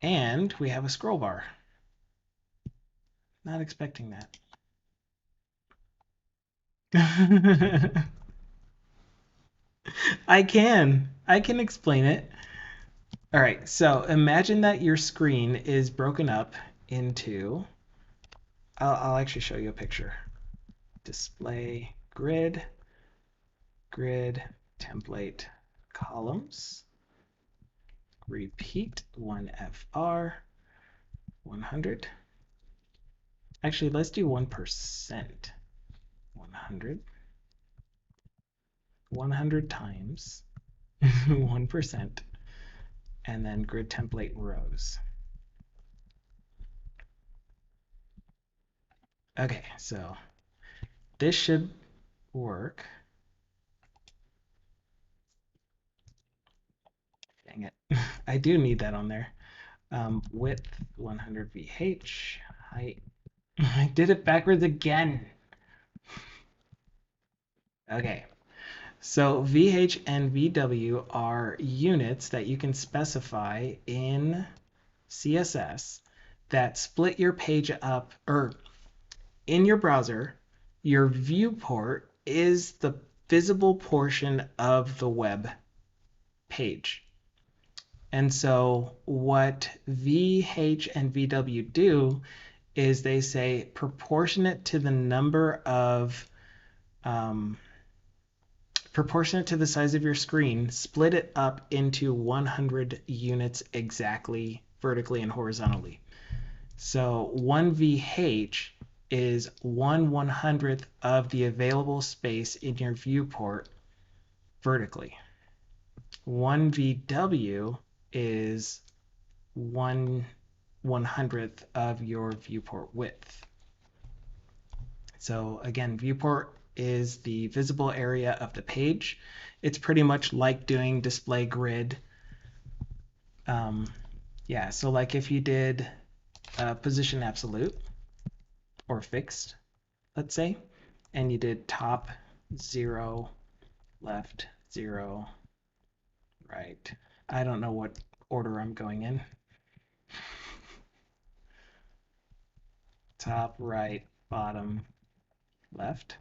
And we have a scroll bar. Not expecting that. I can explain it. All right, so imagine that your screen is broken up into, I'll actually show you a picture. Display grid, template, columns, repeat 1FR, 100, Actually, let's do 1%. 100 times 1%, and then grid template rows. Okay, so this should work. Dang it. I do need that on there. Width 100 VH, height. I did it backwards again. Okay, so VH and VW are units that you can specify in CSS that split your page up, or in your browser, your viewport is the visible portion of the web page. And so what VH and VW do is they say proportionate to the number of proportionate to the size of your screen, split it up into 100 units exactly, vertically and horizontally. So 1 VH is 1/100th of the available space in your viewport vertically. 1 VW is 1/100th of your viewport width. So again, viewport is the visible area of the page. It's pretty much like doing display grid. Yeah, so like if you did position absolute or fixed, let's say, and you did top 0, left 0, right. I don't know what order I'm going in. Top, right, bottom, left.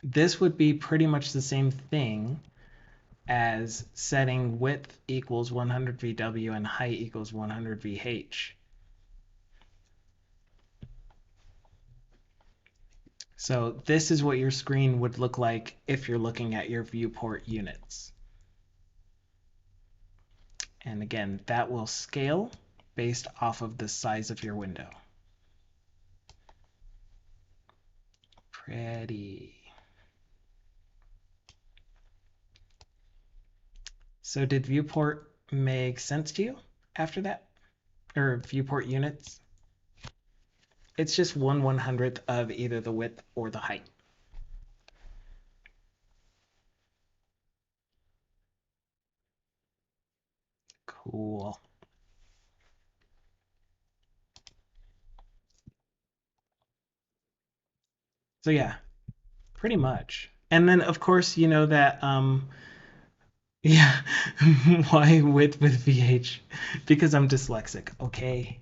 This would be pretty much the same thing as setting width equals 100 VW and height equals 100 VH. So this is what your screen would look like if you're looking at your viewport units. And again, that will scale based off of the size of your window. Pretty. So did viewport make sense to you after that? Or viewport units? It's just 1/100th of either the width or the height. Cool. So yeah, pretty much. And then of course you know that yeah, why width with VH? Because I'm dyslexic, okay?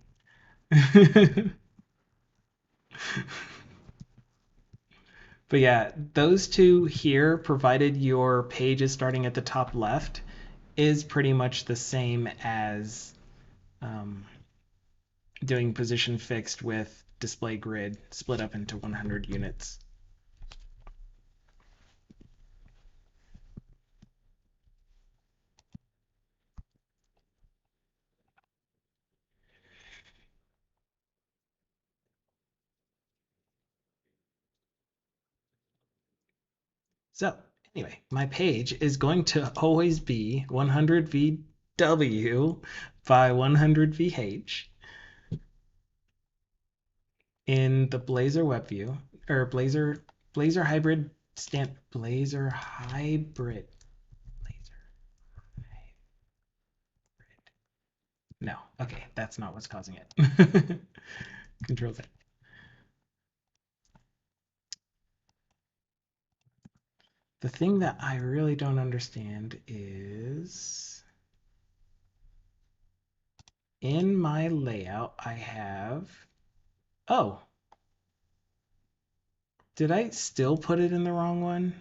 But yeah, those two here, provided your page is starting at the top left, is pretty much the same as doing position fixed with display grid split up into 100 units. So anyway, my page is going to always be 100 VW by 100 VH in the Blazor web view, or Blazor Hybrid Blazor Hybrid. No, okay, that's not what's causing it. Control Z. The thing that I really don't understand is in my layout, I have, oh, did I still put it in the wrong one?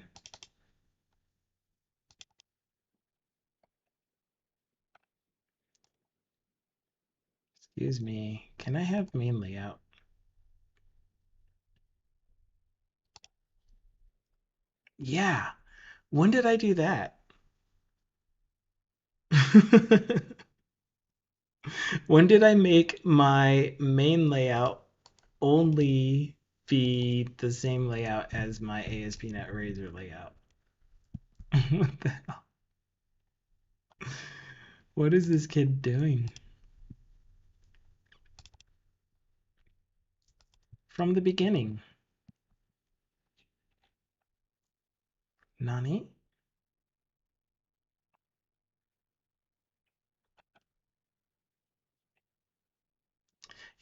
Excuse me, can I have main layout? Yeah, when did I do that? When did I make my main layout only be the same layout as my ASP.NET Razor layout. What the hell? What is this kid doing? From the beginning. Nani?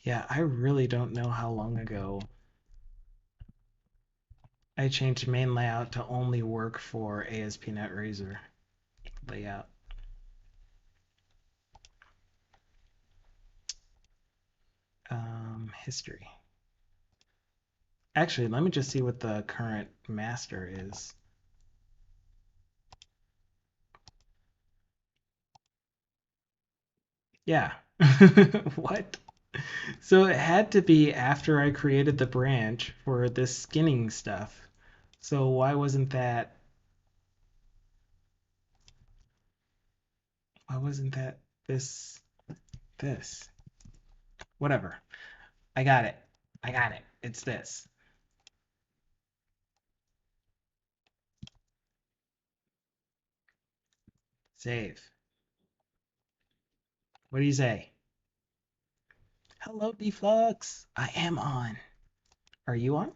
Yeah, I really don't know how long ago I changed main layout to only work for ASP.NET Razor layout. History. Actually, let me just see what the current master is. Yeah. What? So it had to be after I created the branch for this skinning stuff. So why wasn't that this this? Whatever. I got it. I got it. It's this. Save. What do you say? Hello, Deflux. I am on. Are you on?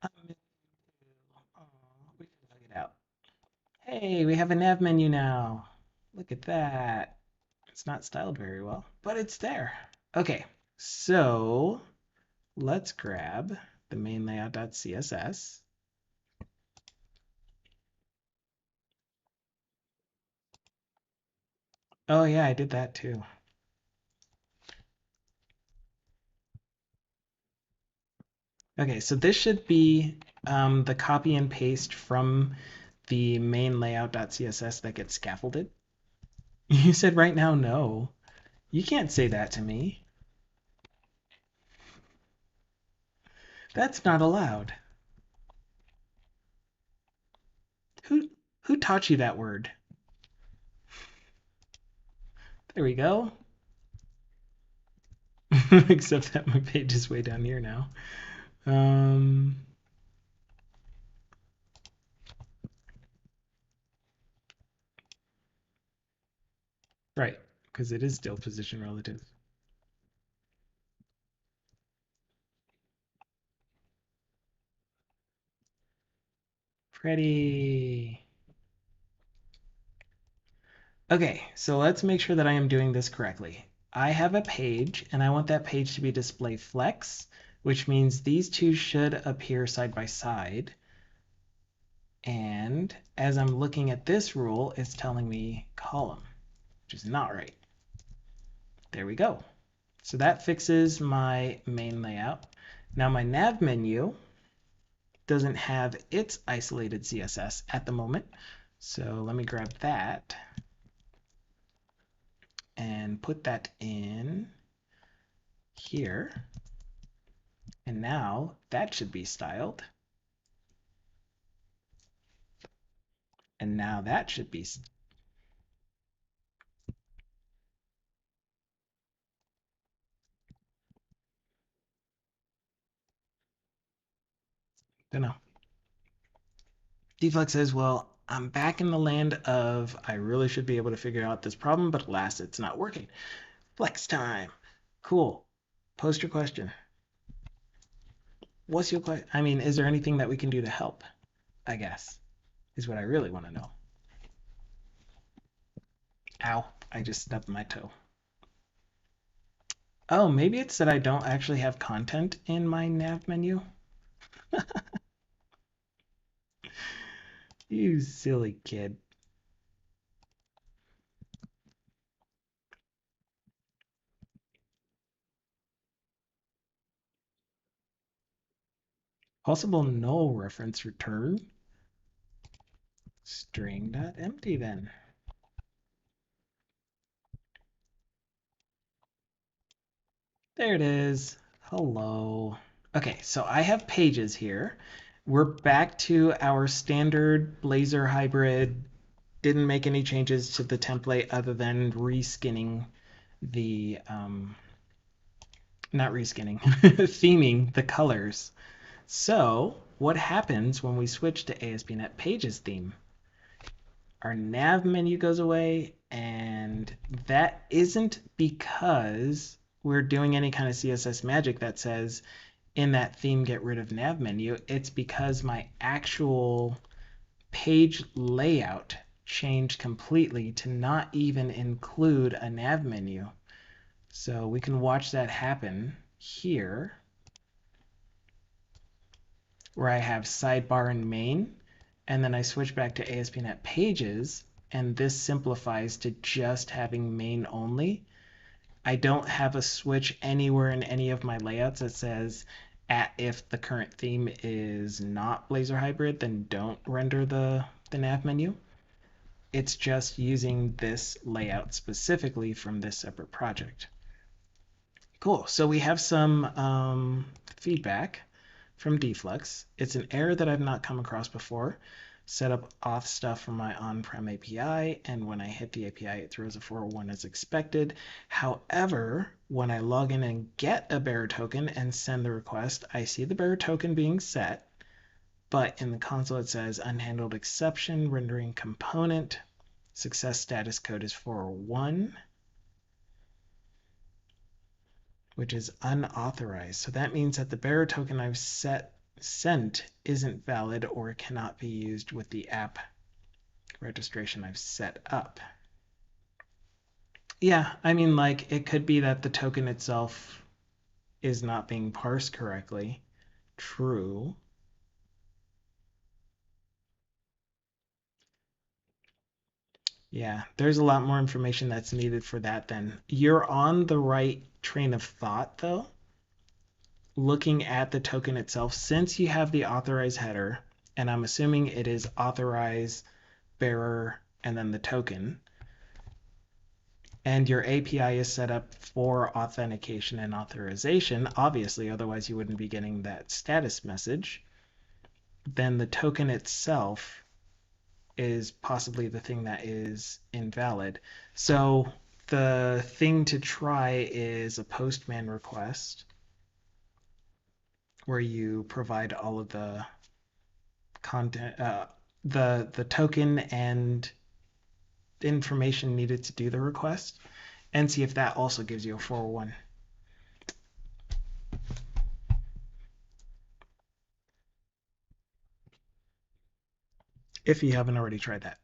Oh, we can plug it out. Hey, we have a nav menu now. Look at that. It's not styled very well, but it's there. Okay, so let's grab the main layout.css. Oh yeah, I did that too. Okay, so this should be the copy and paste from the main layout.css that gets scaffolded. You said right now no. You can't say that to me. That's not allowed. Who taught you that word? There we go. Except that my page is way down here now. Right, because it is still position relative. Pretty. Okay, so let's make sure that I am doing this correctly. I have a page, and I want that page to be display flex, which means these two should appear side by side. And as I'm looking at this rule, it's telling me column, which is not right. There we go. So that fixes my main layout. Now my nav menu doesn't have its isolated CSS at the moment. So let me grab that and put that in here. And now that should be styled. And now that should be. Don't know. Deflux says, well, I'm back in the land of I really should be able to figure out this problem, but alas, it's not working. Flex time. Cool. Post your question. What's your question? I mean, is there anything that we can do to help? I guess is what I really want to know. Ow, I just stubbed my toe. Oh, maybe it's that I don't actually have content in my nav menu. You silly kid. Possible null reference return. String.empty then. There it is. Hello. Okay, so I have pages here. We're back to our standard Blazor Hybrid didn't make any changes to the template other than reskinning the, not reskinning, theming the colors. So what happens when we switch to ASP.NET Pages theme? Our nav menu goes away, and that isn't because we're doing any kind of CSS magic that says in that theme get rid of nav menu. It's because my actual page layout changed completely to not even include a nav menu. So we can watch that happen here, where I have sidebar and main, and then I switch back to ASP.NET Pages, and this simplifies to just having main only. I don't have a switch anywhere in any of my layouts that says if the current theme is not Blazor Hybrid, then don't render the nav menu. It's just using this layout specifically from this separate project. Cool. So we have some feedback from Deflux. It's an error that I've not come across before. Set up auth stuff from my on-prem API, and when I hit the API, it throws a 401 as expected. However, when I log in and get a bearer token and send the request, I see the bearer token being set, but in the console it says unhandled exception, rendering component, success status code is 401, which is unauthorized. So that means that the bearer token I've sent isn't valid or cannot be used with the app registration I've set up. Yeah, I mean, like, it could be that the token itself is not being parsed correctly. True. Yeah, there's a lot more information that's needed for that then. You're on the right train of thought, though. Looking at the token itself, since you have the authorized header, and I'm assuming it is authorize bearer and then the token, and your API is set up for authentication and authorization, obviously, otherwise you wouldn't be getting that status message, then the token itself is possibly the thing that is invalid. So the thing to try is a postman request, where you provide all of the content, the token and information needed to do the request, and see if that also gives you a 401. If you haven't already tried that.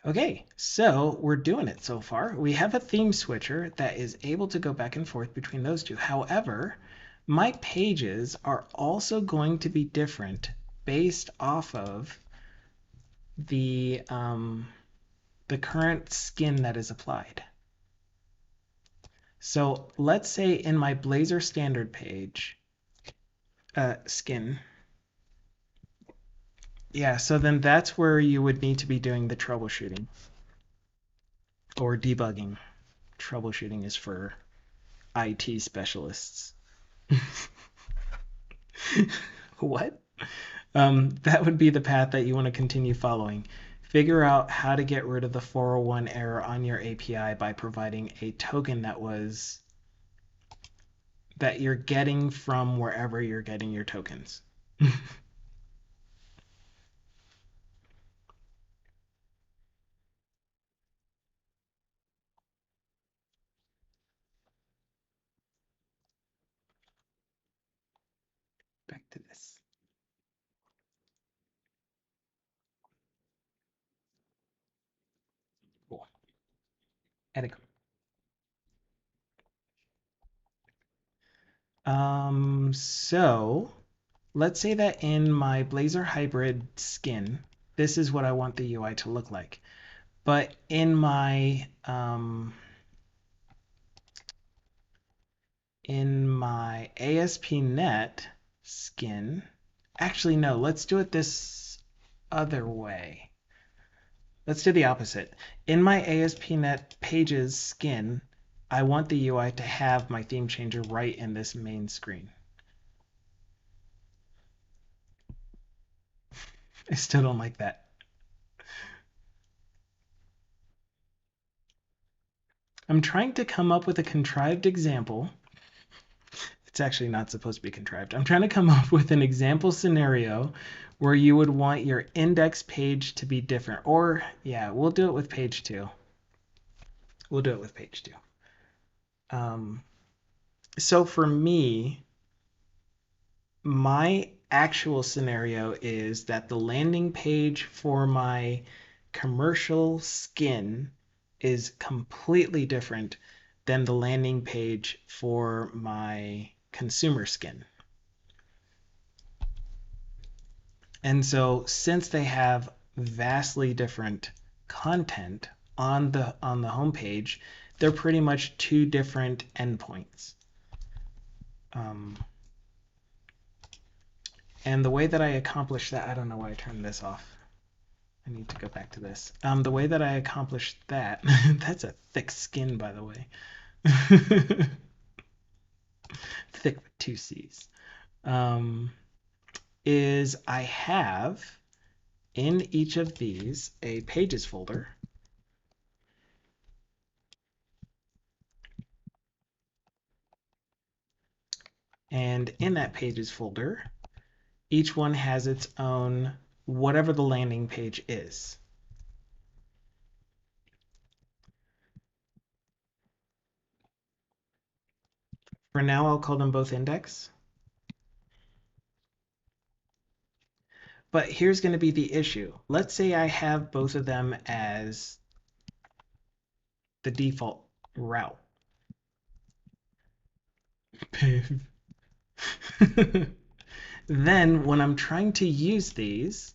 Okay, so we're doing it so far. We have a theme switcher that is able to go back and forth between those two. However, my pages are also going to be different based off of the current skin that is applied. So let's say in my Blazor standard page, skin. Yeah, so then that's where you would need to be doing the troubleshooting or debugging. Troubleshooting is for IT specialists. What? That would be the path that you want to continue following. Figure out how to get rid of the 401 error on your API by providing a token that you're getting from wherever you're getting your tokens. Back to this. Cool. So let's say that in my Blazor Hybrid skin, this is what I want the UI to look like. But in my ASP.NET skin, actually no, let's do it this other way. Let's do the opposite. In my ASP.NET Pages skin, I want the UI to have my theme changer right in this main screen. I still don't like that. I'm trying to come up with a contrived example. It's actually not supposed to be contrived. I'm trying to come up with an example scenario where you would want your index page to be different. Or, yeah, we'll do it with page 2. We'll do it with page 2. So for me, my actual scenario is that the landing page for my commercial skin is completely different than the landing page for my consumer skin. And so since they have vastly different content on the homepage, they're pretty much two different endpoints. And the way that I accomplish that, I don't know why I turned this off. I need to go back to this. The way that I accomplished that, that's a thick skin, by the way. Thick with 2 C's. Is I have in each of these a pages folder. And in that pages folder, each one has its own whatever the landing page is. For now, I'll call them both index. But here's going to be the issue. Let's say I have both of them as the default route. Then when I'm trying to use these,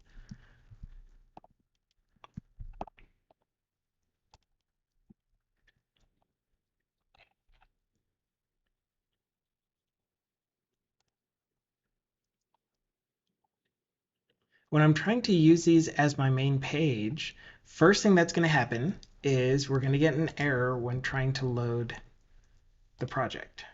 as my main page, first thing that's going to happen is we're going to get an error when trying to load the project.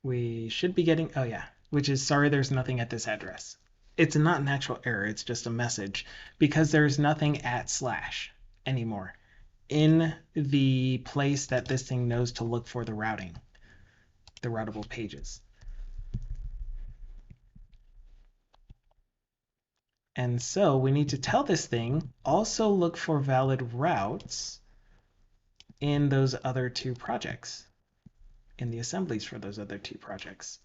We should be getting, oh yeah, which is sorry there's nothing at this address. It's not an actual error, it's just a message because there's nothing at / anymore in the place that this thing knows to look for the routing, the routable pages. And so we need to tell this thing also look for valid routes in those other 2 projects, in the assemblies for those other 2 projects.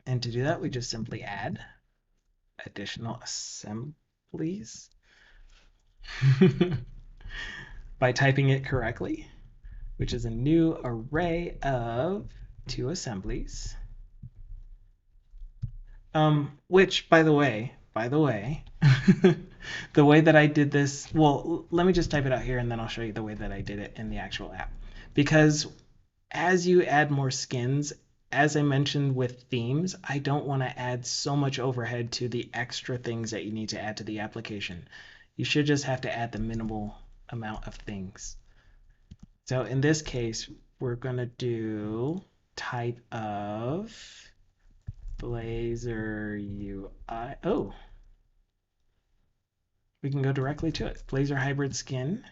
And to do that, we just simply add additional assemblies by typing it correctly, which is a new array of 2 assemblies. Which, by the way, the way that I did this, well, let me just type it out here and then I'll show you the way that I did it in the actual app. Because as you add more skins, as I mentioned with themes, I don't want to add so much overhead to the extra things that you need to add to the application. You should just have to add the minimal amount of things. So in this case, we're going to do type of Blazor UI. Oh, we can go directly to it. Blazor Hybrid skin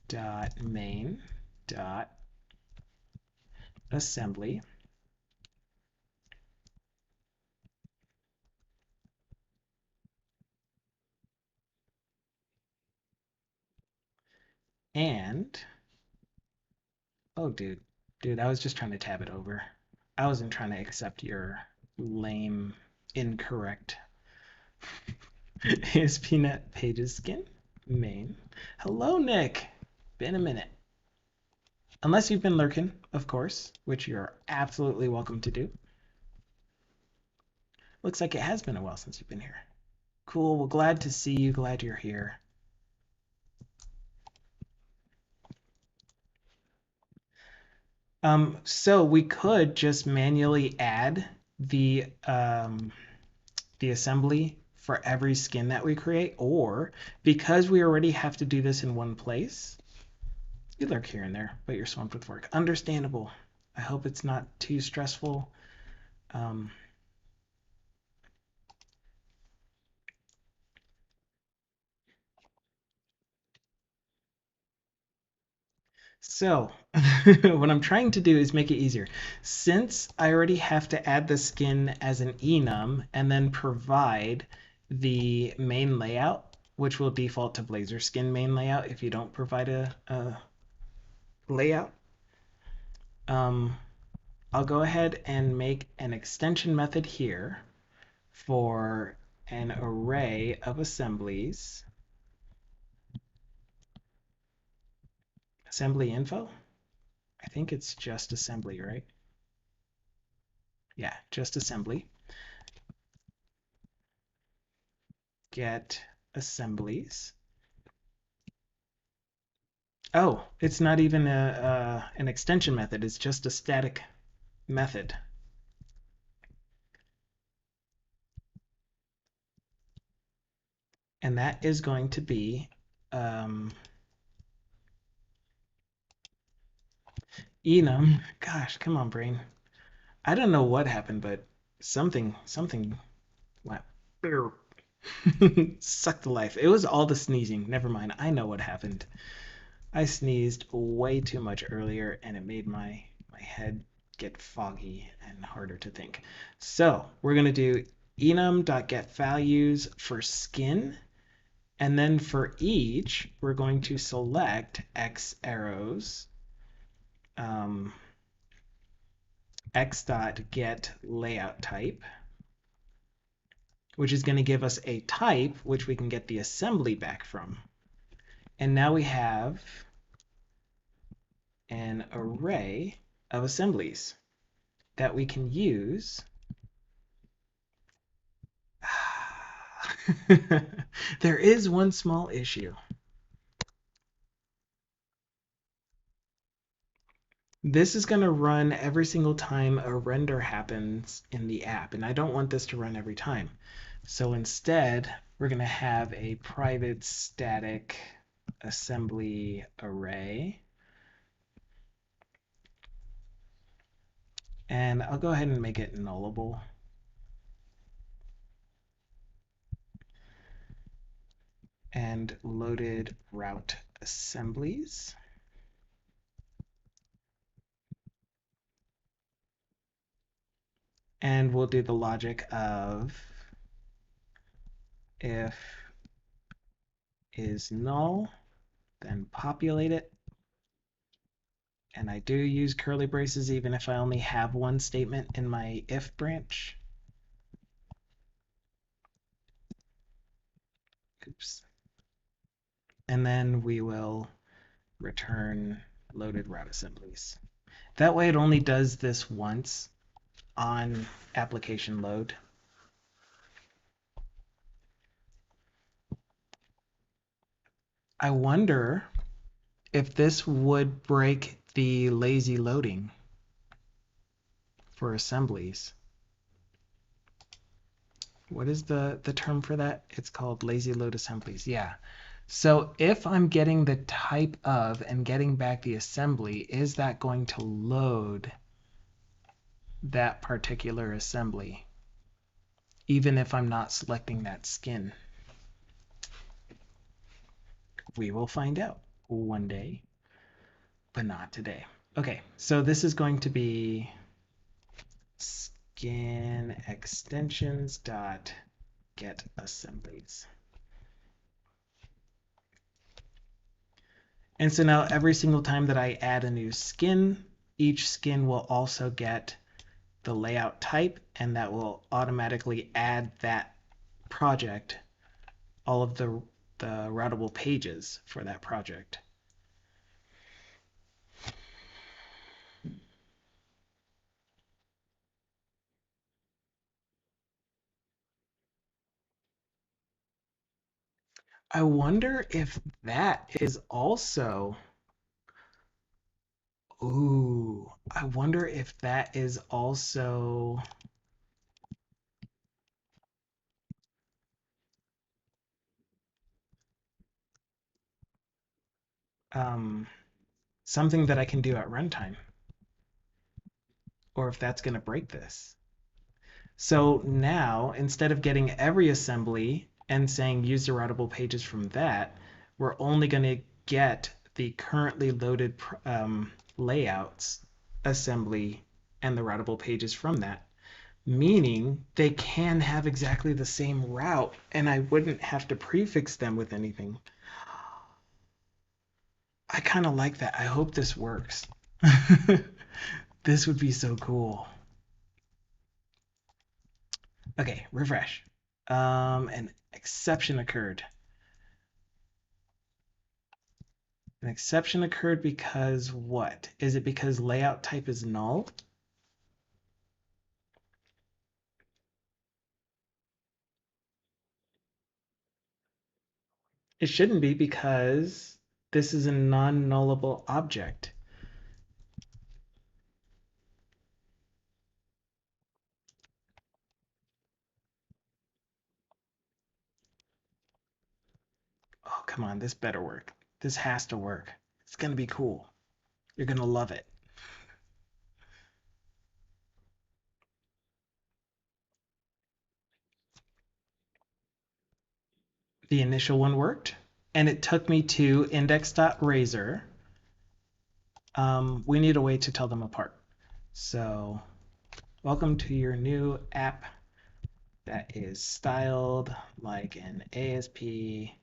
dot main dot assembly. And oh, dude, I was just trying to tab it over. I wasn't trying to accept your lame, incorrect ASP.NET Pages skin main. Hello, Nick. Been a minute. Unless you've been lurking, of course, which you're absolutely welcome to do. Looks like it has been a while since you've been here. Cool. Well, glad to see you. Glad you're here. So we could just manually add the assembly for every skin that we create, or because we already have to do this in one place, You lurk here and there, but you're swamped with work. Understandable. I hope it's not too stressful. Um, So what I'm trying to do is make it easier. Since I already have to add the skin as an enum and then provide the main layout, which will default to Blazor skin main layout if you don't provide a layout, um, I'll go ahead and make an extension method here for an array of assemblies. Assembly info? I think it's just assembly, right? Yeah, just assembly. Get assemblies. Oh, it's not even an extension method. It's just a static method. And that is going to be enum. Gosh, come on, brain. I don't know what happened, but something went sucked the life. It was all the sneezing. Never mind. I know what happened. I sneezed way too much earlier, and it made my head get foggy and harder to think. So we're gonna do enum.getValues for skin, and then for each, we're going to select x arrows x.getLayoutType, which is going to give us a type which we can get the assembly back from. And now we have an array of assemblies that we can use. There is one small issue. This is going to run every single time a render happens in the app, and I don't want this to run every time. So instead, we're going to have a private static assembly array. And I'll go ahead and make it nullable. And loaded route assemblies. And we'll do the logic of if is null, then populate it. And I do use curly braces even if I only have one statement in my if branch. Oops. And then we will return loaded route assemblies. That way it only does this once on application load. I wonder if this would break the lazy loading for assemblies. What is the term for that? It's called lazy load assemblies. Yeah. So if I'm getting the type of and getting back the assembly, is that going to load that particular assembly, even if I'm not selecting that skin? We will find out one day, but not today. Okay, so this is going to be skin extensions dot get assemblies. And so now every single time that I add a new skin, each skin will also get the layout type, and that will automatically add that project, all of the routable pages for that project. I wonder if that is also, ooh, I wonder if that is also um, something that I can do at runtime, or if that's going to break this. So now, instead of getting every assembly and saying use the routable pages from that, we're only going to get the currently loaded layouts assembly and the routable pages from that, meaning they can have exactly the same route and I wouldn't have to prefix them with anything. I kind of like that. I hope this works. This would be so cool. Okay, refresh. An exception occurred. An exception occurred because what? Is it because layout type is null? It shouldn't be because this is a non-nullable object. Oh, come on, this better work. This has to work. It's gonna be cool. You're gonna love it. The initial one worked, and it took me to index.razor. We need a way to tell them apart. So, welcome to your new app that is styled like an ASP.NET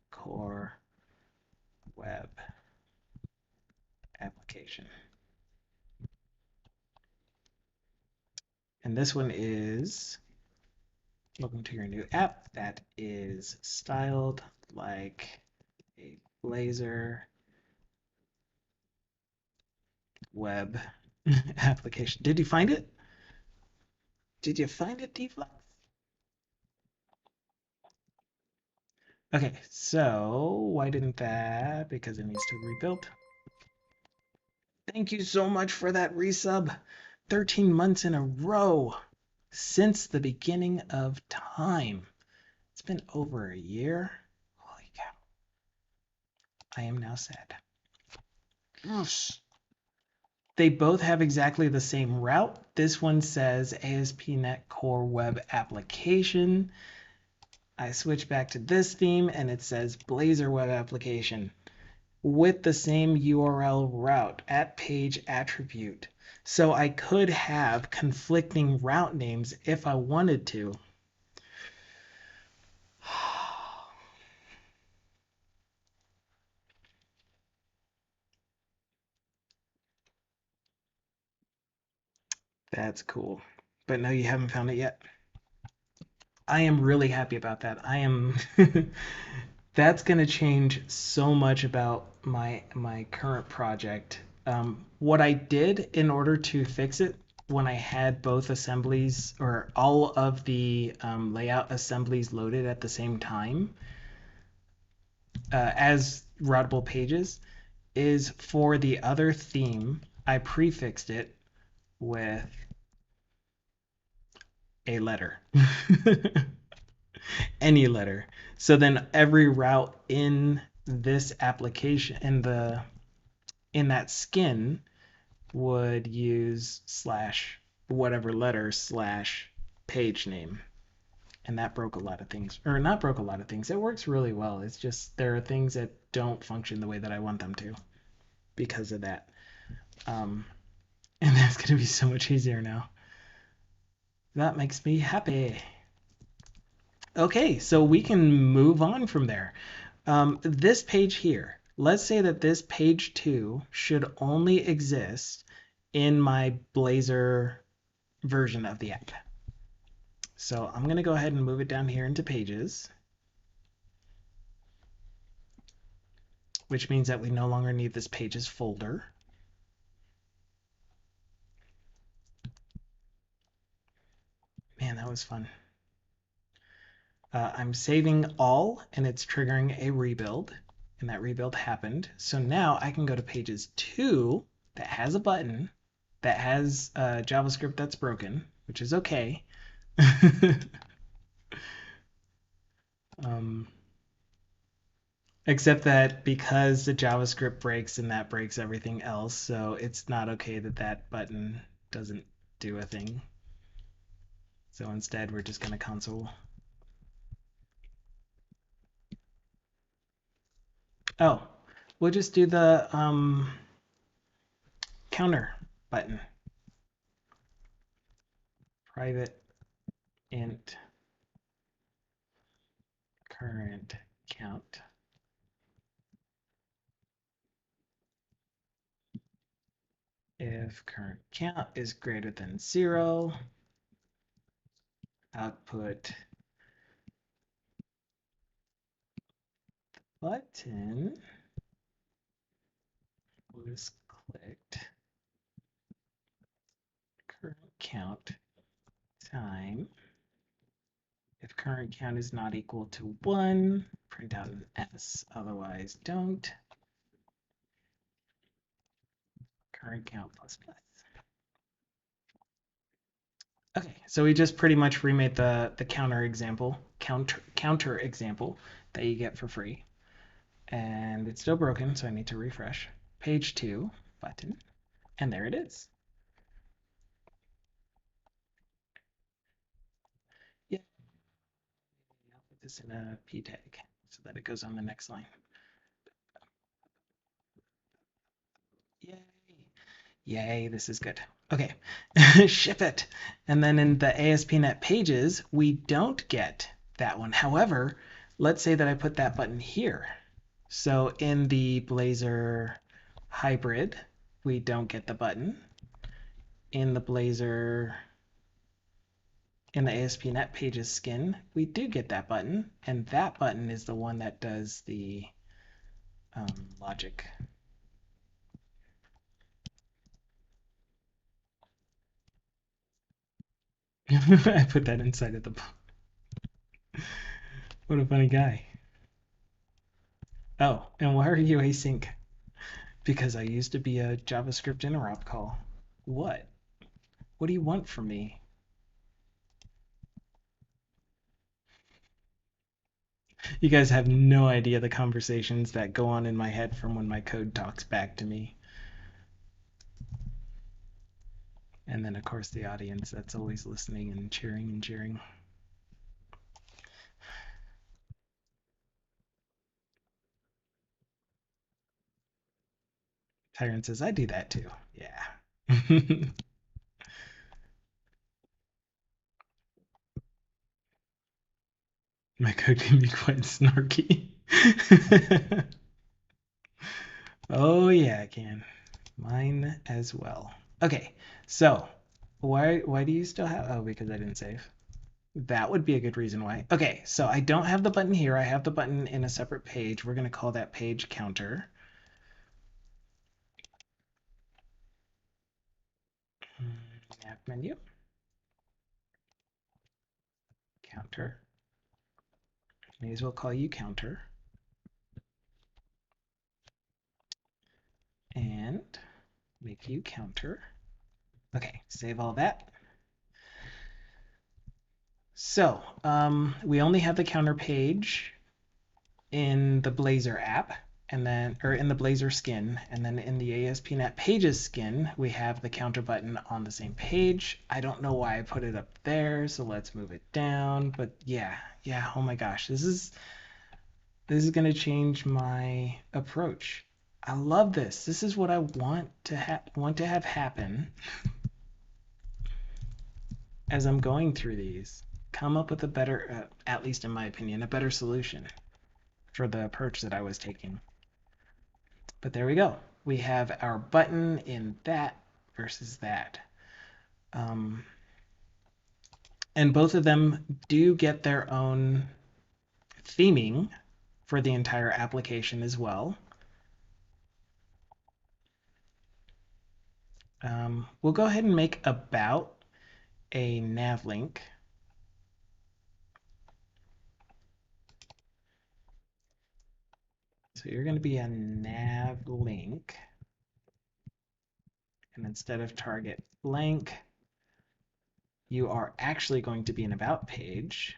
Core web application. And this one is welcome to your new app that is styled like a Blazor web application. Did you find it? Did you find it, Deflex? Okay, so why didn't that? Because it needs to rebuild. Thank you so much for that resub. 13 months in a row since the beginning of time. It's been over a year. Holy cow. I am now sad. Yes. They both have exactly the same route. This one says ASP.NET Core Web Application. I switch back to this theme and it says Blazor Web Application with the same URL route at page attribute. So I could have conflicting route names if I wanted to. That's cool. But no, you haven't found it yet. I am really happy about that. I am that's going to change so much about my current project. What I did in order to fix it when I had both assemblies or all of the layout assemblies loaded at the same time as routable pages is for the other theme, I prefixed it with a letter. Any letter. So then every route in this application in that skin would use slash whatever letter slash page name. And that broke a lot of things. Or not broke a lot of things. It works really well. It's just there are things that don't function the way that I want them to because of that. And that's going to be so much easier now. That makes me happy. Okay, so we can move on from there. This page here, let's say that this page 2 should only exist in my Blazor version of the app. So I'm going to go ahead and move it down here into pages, which means that we no longer need this pages folder. Man, that was fun. I'm saving all, and it's triggering a rebuild, and that rebuild happened. So now I can go to pages 2 that has a button that has JavaScript that's broken, which is okay. Except that because the JavaScript breaks and that breaks everything else, so it's not okay that that button doesn't do a thing. So instead, we're just going to console. Oh, we'll just do the counter button. Private int current count. If current count is greater than 0, output button was clicked current count time. If current count is not equal to 1, print out an S, otherwise don't. Current count plus plus. Okay, so we just pretty much remade the counter example that you get for free. And it's still broken, so I need to refresh. Page 2 button, and there it is. Yeah, I'll put this in a p tag so that it goes on the next line. Yay! Yay, this is good. Okay, ship it. And then in the ASP.NET pages, we don't get that one. However, let's say that I put that button here. So in the Blazor Hybrid, we don't get the button. In the Blazor, in the ASP.NET Pages skin, we do get that button, and that button is the one that does the logic. I put that inside of the book. What a funny guy. Oh, and why are you async? Because I used to be a JavaScript interop call. What? What do you want from me? You guys have no idea the conversations that go on in my head from when my code talks back to me. And then, of course, the audience that's always listening and cheering and cheering. Tyrant says, I do that too. Yeah. My code can be quite snarky. Oh, yeah, it can. Mine as well. Okay, so why do you still have... Oh, because I didn't save. That would be a good reason why. Okay, so I don't have the button here. I have the button in a separate page. We're going to call that page counter. Nav menu. Counter. May as well call you counter. And make you counter. Okay, save all that. So we only have the counter page in the Blazor app, and then, or in the Blazor skin, and then in the ASP.NET Pages skin, we have the counter button on the same page. I don't know why I put it up there, so let's move it down. But yeah, oh my gosh, this is going to change my approach. I love this. This is what I want to have happen as I'm going through these. Come up with a better, at least in my opinion, a better solution for the approach that I was taking. But there we go. We have our button in that versus that. And both of them do get their own theming for the entire application as well. We'll go ahead and make about a nav link. So you're going to be a nav link. And instead of target blank, you are actually going to be an about page.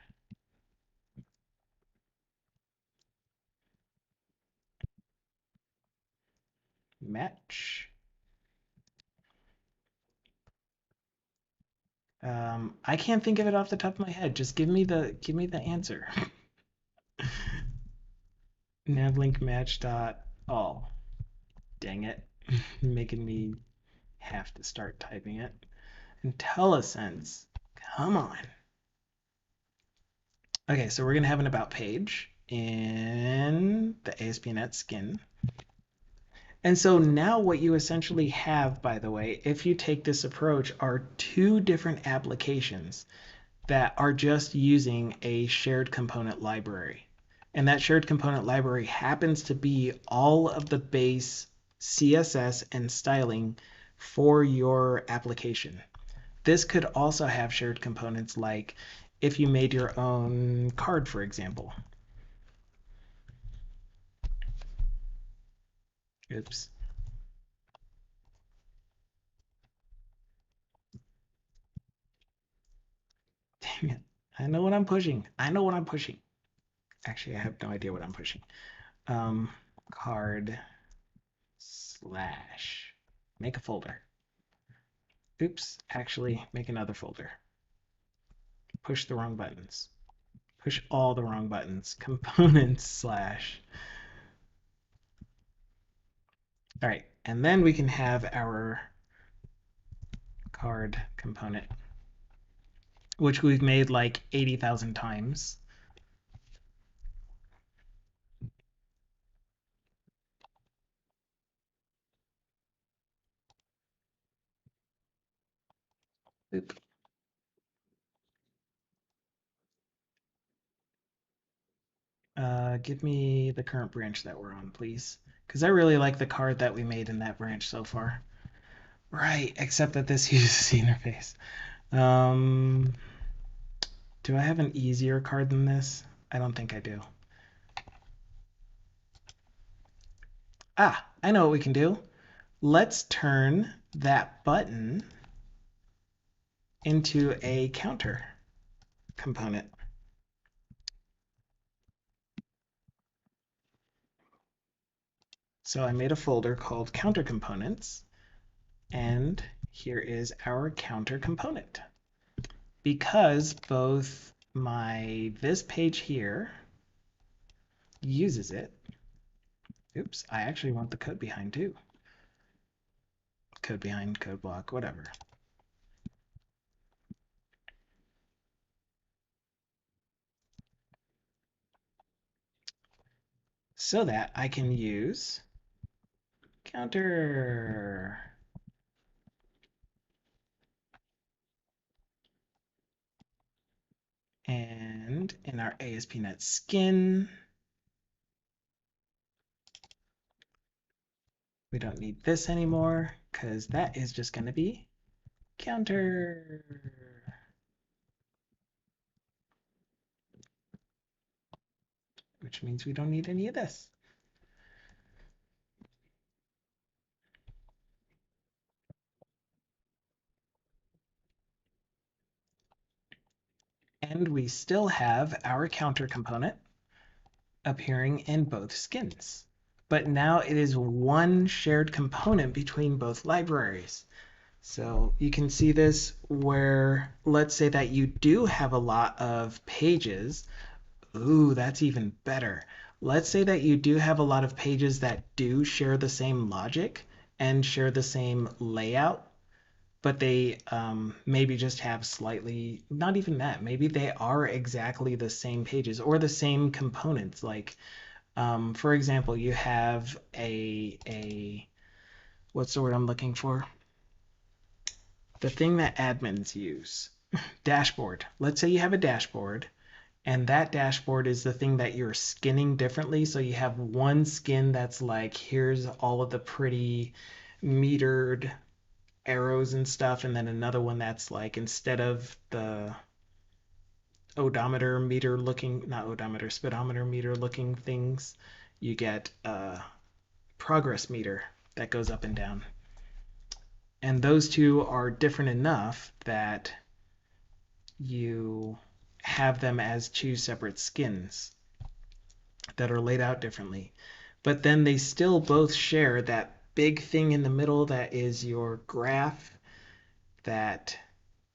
match. I can't think of it off the top of my head. Just give me the answer. Navlink match dot all. Dang it, making me have to start typing it. IntelliSense, come on. Okay, so we're gonna have an about page in the ASP.NET Skin. And so now what you essentially have, by the way, if you take this approach, are two different applications that are just using a shared component library. And that shared component library happens to be all of the base CSS and styling for your application. This could also have shared components like if you made your own card, for example. Oops. Dang it. I know what I'm pushing. I know what I'm pushing. Actually, I have no idea what I'm pushing. Card slash make a folder. Oops, actually make another folder. Push the wrong buttons. Push all the wrong buttons. Components slash. All right, and then we can have our card component, which we've made like 80,000 times. Oop. Give me the current branch that we're on, please. Because I really like the card that we made in that branch so far. Right, except that this uses the interface. Do I have an easier card than this? I don't think I do. Ah, I know what we can do. Let's turn that button into a counter component. So I made a folder called counter components, and here is our counter component. Because both this page here uses it. Oops, I actually want the code behind too. Code behind, code block, whatever. So that I can use counter. And in our ASP.NET Skin, we don't need this anymore because that is just going to be counter. Which means we don't need any of this. And we still have our counter component appearing in both skins. But now it is one shared component between both libraries. So you can see this where, let's say that you do have a lot of pages. Ooh, that's even better. Let's say that you do have a lot of pages that do share the same logic and share the same layout, but they maybe just have slightly, not even that, maybe they are exactly the same pages or the same components. Like, for example, you have what's the word I'm looking for? The thing that admins use. Dashboard. Let's say you have a dashboard, and that dashboard is the thing that you're skinning differently. So you have one skin that's like, here's all of the pretty metered arrows and stuff, and then another one that's like, instead of the odometer meter looking, not odometer, speedometer meter looking things, you get a progress meter that goes up and down. And those two are different enough that you have them as two separate skins that are laid out differently. But then they still both share that big thing in the middle that is your graph that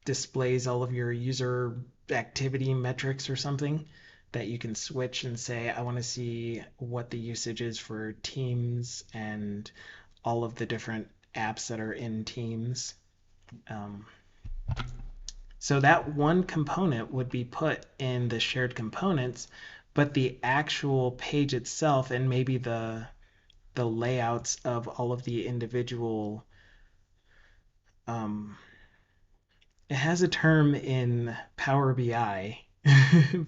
displays all of your user activity metrics or something that you can switch and say, I want to see what the usage is for Teams and all of the different apps that are in Teams. So that one component would be put in the shared components, but the actual page itself and maybe the layouts of all of the individual it has a term in Power BI,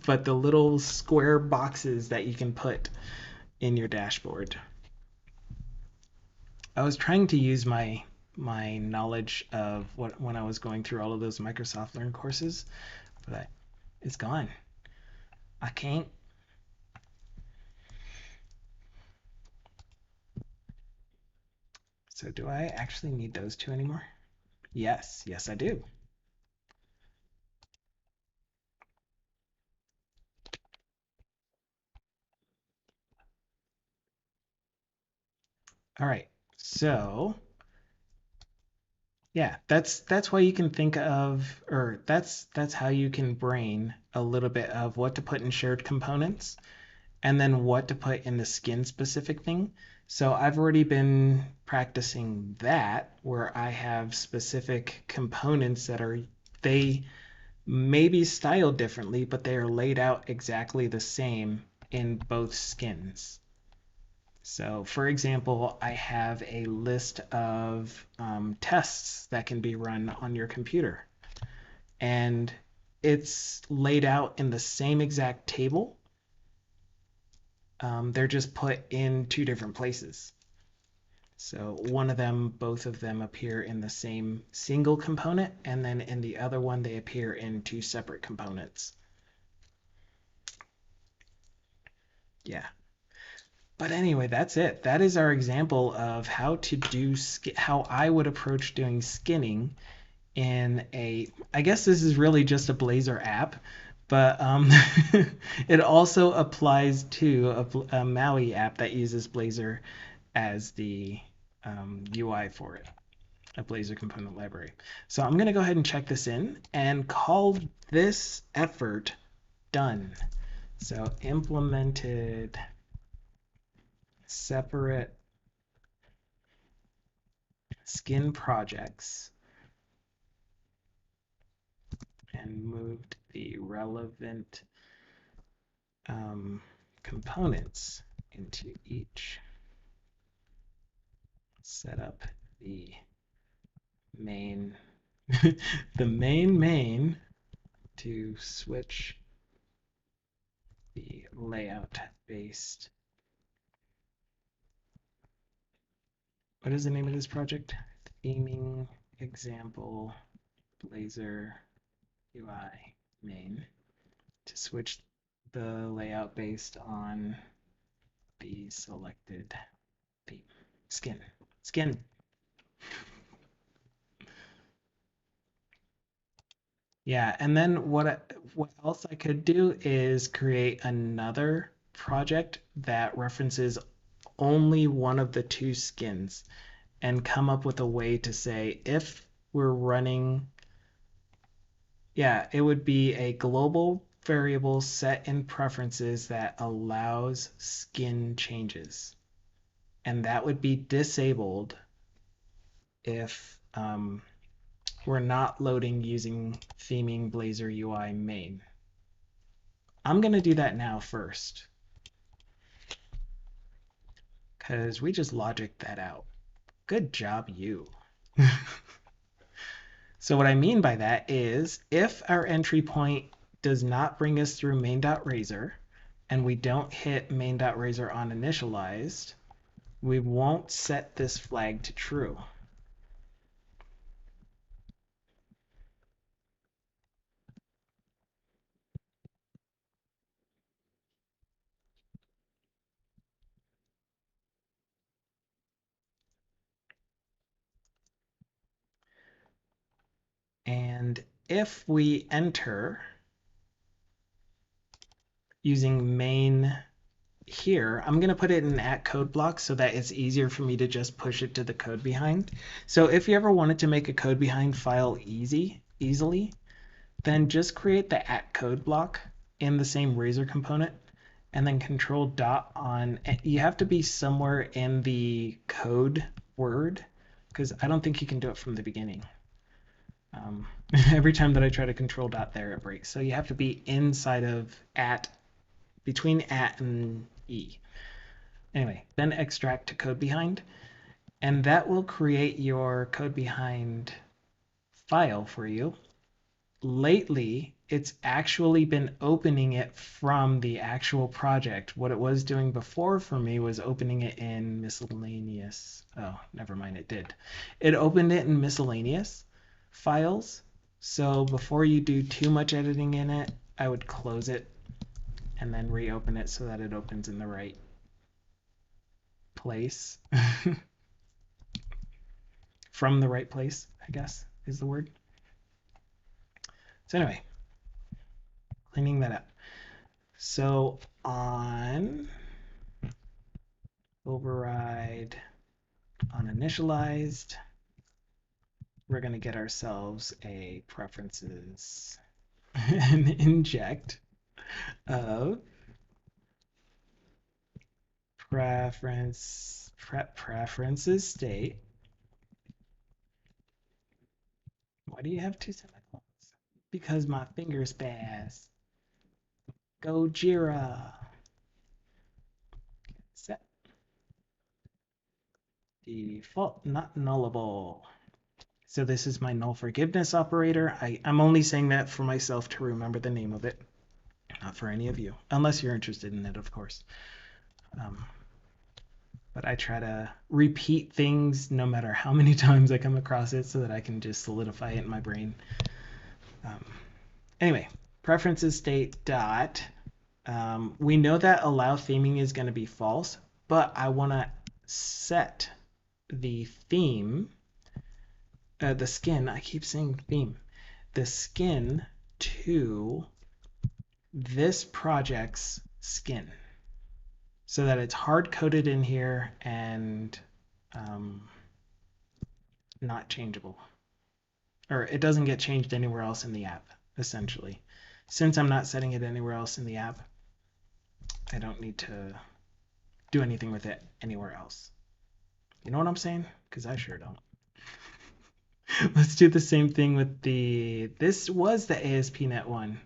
but the little square boxes that you can put in your dashboard. I was trying to use my knowledge of what when I was going through all of those Microsoft Learn courses, but it's gone. I can't. So do I actually need those two anymore? Yes, yes I do. All right, so yeah, that's why you can think of, or that's how you can brain a little bit of what to put in shared components and then what to put in the skin specific thing. So I've already been practicing that where I have specific components that are, they may be styled differently, but they are laid out exactly the same in both skins. So for example, I have a list of tests that can be run on your computer. And it's laid out in the same exact table. They're just put in two different places. So one of them, both of them appear in the same single component, and then in the other one, they appear in two separate components. Yeah. But anyway, that's it. That is our example of how to do, how I would approach doing skinning in a, I guess this is really just a Blazor app, but it also applies to a MAUI app that uses Blazor as the UI for it, a Blazor component library. So I'm going to go ahead and check this in and call this effort done. So implemented separate skin projects and moved the relevant components into each. Set up the main the main to switch the layout based. What is the name of this project? Theming example Blazor UI main to switch the layout based on the selected theme. Skin. Yeah, and then what else I could do is create another project that references only one of the two skins and come up with a way to say if we're running, yeah, it would be a global variable set in preferences that allows skin changes. And that would be disabled if we're not loading using theming Blazor UI main. I'm going to do that now first because we just logicked that out. Good job, you. So what I mean by that is if our entry point does not bring us through main.razor and we don't hit main.razor on initialized, we won't set this flag to true. And if we enter using main here, I'm going to put it in @code block so that it's easier for me to just push it to the code behind. So if you ever wanted to make a code behind file easily, then just create the @code block in the same Razor component and then control dot on. You have to be somewhere in the code word because I don't think you can do it from the beginning. Every time that I try to control dot there, it breaks. So you have to be inside of between and E. Anyway, then extract to code behind, and that will create your code behind file for you. Lately, it's actually been opening it from the actual project. What it was doing before for me was opening it in miscellaneous. Oh, never mind, it did. It opened it in miscellaneous files. So before you do too much editing in it, I would close it and then reopen it so that it opens in the right place. From the right place, I guess is the word. So anyway, cleaning that up. So on override on initialized, we're going to get ourselves a preferences and inject of preferences state. Why do you have two semicolons? Because my fingers spaz. Go Jira. Set default not nullable. So this is my null forgiveness operator. I'm only saying that for myself to remember the name of it, not for any of you, unless you're interested in it, of course. But I try to repeat things no matter how many times I come across it so that I can just solidify it in my brain. Anyway, preferences state dot. We know that allow theming is going to be false, but I want to set the theme, the skin, I keep saying theme, the skin to this project's skin so that it's hard coded in here and not changeable, or it doesn't get changed anywhere else in the app. Essentially, since I'm not setting it anywhere else in the app, I don't need to do anything with it anywhere else. You know what I'm saying? Because I sure don't. Let's do the same thing with this was the ASP.NET one.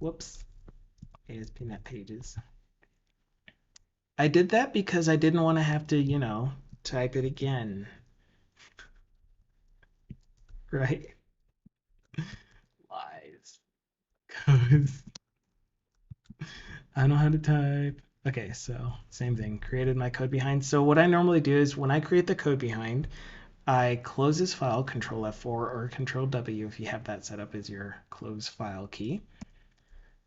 Whoops. ASP.NET pages. I did that because I didn't want to have to, type it again. Right? Lies. Because I know how to type. Okay, so same thing. Created my code behind. So what I normally do is when I create the code behind, I close this file, Control F4 or Control W if you have that set up as your close file key.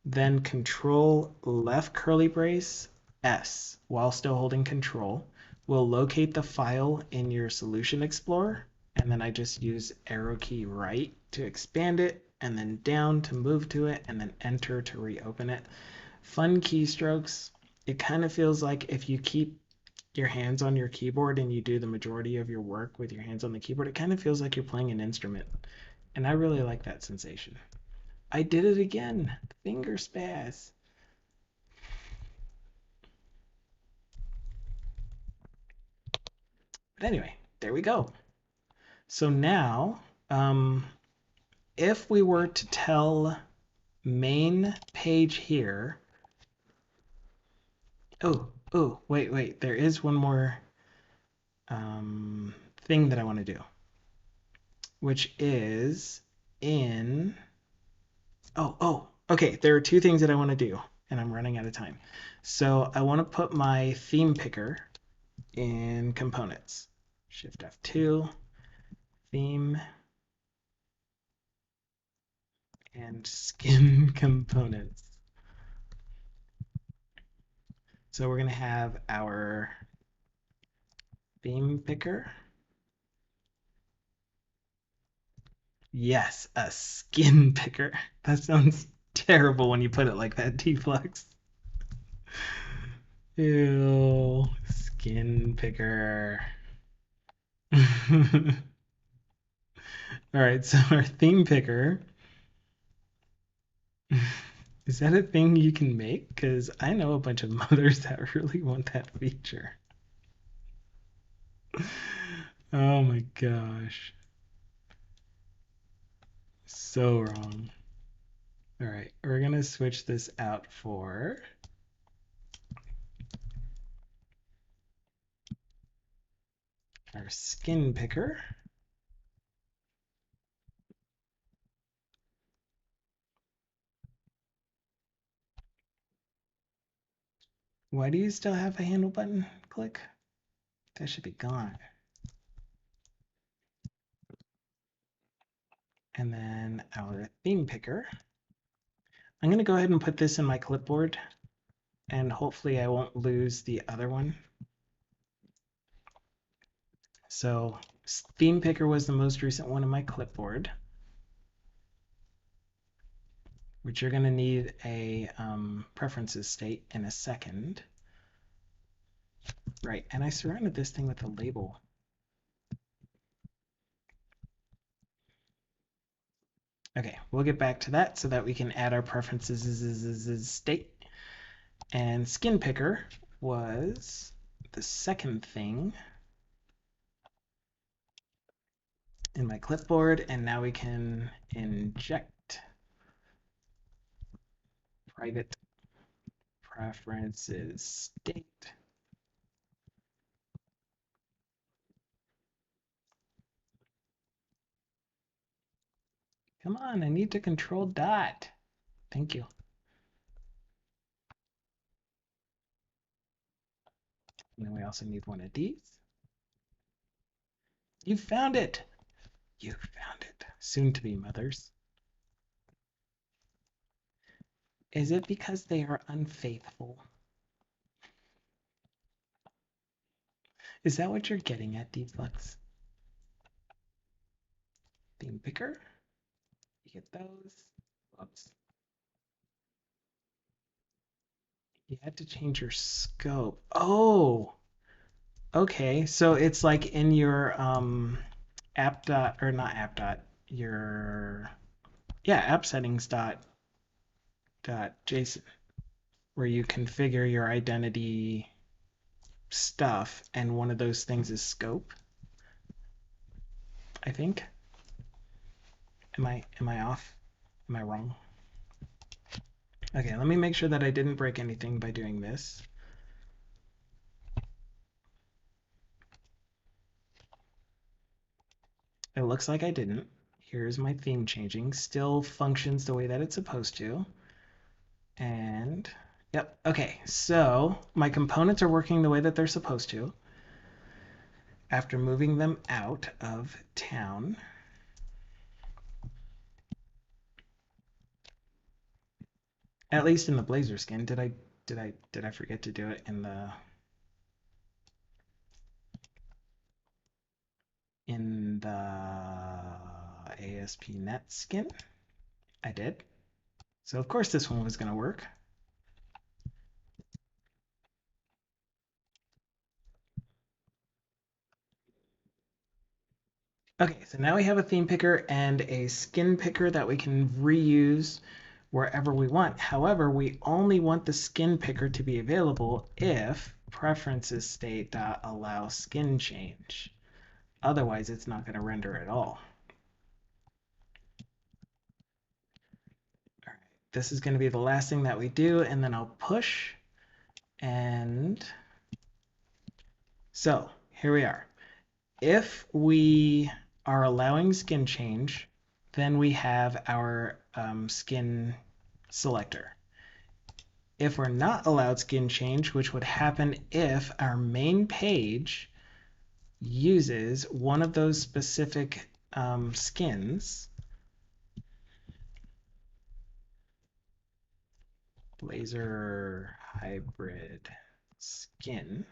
Then Control left curly brace S while still holding Control will locate the file in your Solution Explorer, and then I just use arrow key right to expand it, and then down to move to it, and then Enter to reopen it. Fun keystrokes. It kind of feels like if you keep your hands on your keyboard and you do the majority of your work with your hands on the keyboard, it kind of feels like you're playing an instrument. And I really like that sensation. I did it again. Finger spaz. But anyway, there we go. So now, if we were to tell main page here, oh, wait, there is one more thing that I want to do, which is okay, there are two things that I want to do, and I'm running out of time. So I want to put my theme picker in components. Shift F2, theme, and skin components. So we're going to have our theme picker. Yes, a skin picker. That sounds terrible when you put it like that, T-Flex. Ew, skin picker. All right, so our theme picker, is that a thing you can make? Because I know a bunch of mothers that really want that feature. Oh my gosh. So wrong. All right, we're gonna switch this out for our skin picker. Why do you still have a handle button click? That should be gone. And then our theme picker. I'm going to go ahead and put this in my clipboard, and hopefully I won't lose the other one. So theme picker was the most recent one in my clipboard, which you're going to need a preferences state in a second. Right, and I surrounded this thing with a label. Okay, we'll get back to that so that we can add our preferences state. And skin picker was the second thing in my clipboard, and now we can inject private preferences state. Come on, I need to control dot. Thank you. And then we also need one of these. You found it. You found it. Soon to be mothers. Is it because they are unfaithful? Is that what you're getting at, Deflux? Theme picker? You get those? Whoops. You had to change your scope. Oh, okay. So it's like in your app dot, or not app dot, your app settings dot JSON, where you configure your identity stuff, and one of those things is scope, I think. Am I off? Am I wrong? Okay, let me make sure that I didn't break anything by doing this. It looks like I didn't. Here's my theme changing. Still functions the way that it's supposed to. And yep, okay, so my components are working the way that they're supposed to after moving them out of town. At least in the Blazor skin. Did I forget to do it in the ASP.NET skin? I did. So of course this one was going to work. Okay, so now we have a theme picker and a skin picker that we can reuse wherever we want. However, we only want the skin picker to be available if preferences state.allow skin change. Otherwise, it's not going to render at all. All right, this is going to be the last thing that we do, and then I'll push. And so here we are. If we are allowing skin change, then we have our skin selector. If we're not allowed skin change, which would happen if our main page uses one of those specific skins, Blazor Hybrid skin.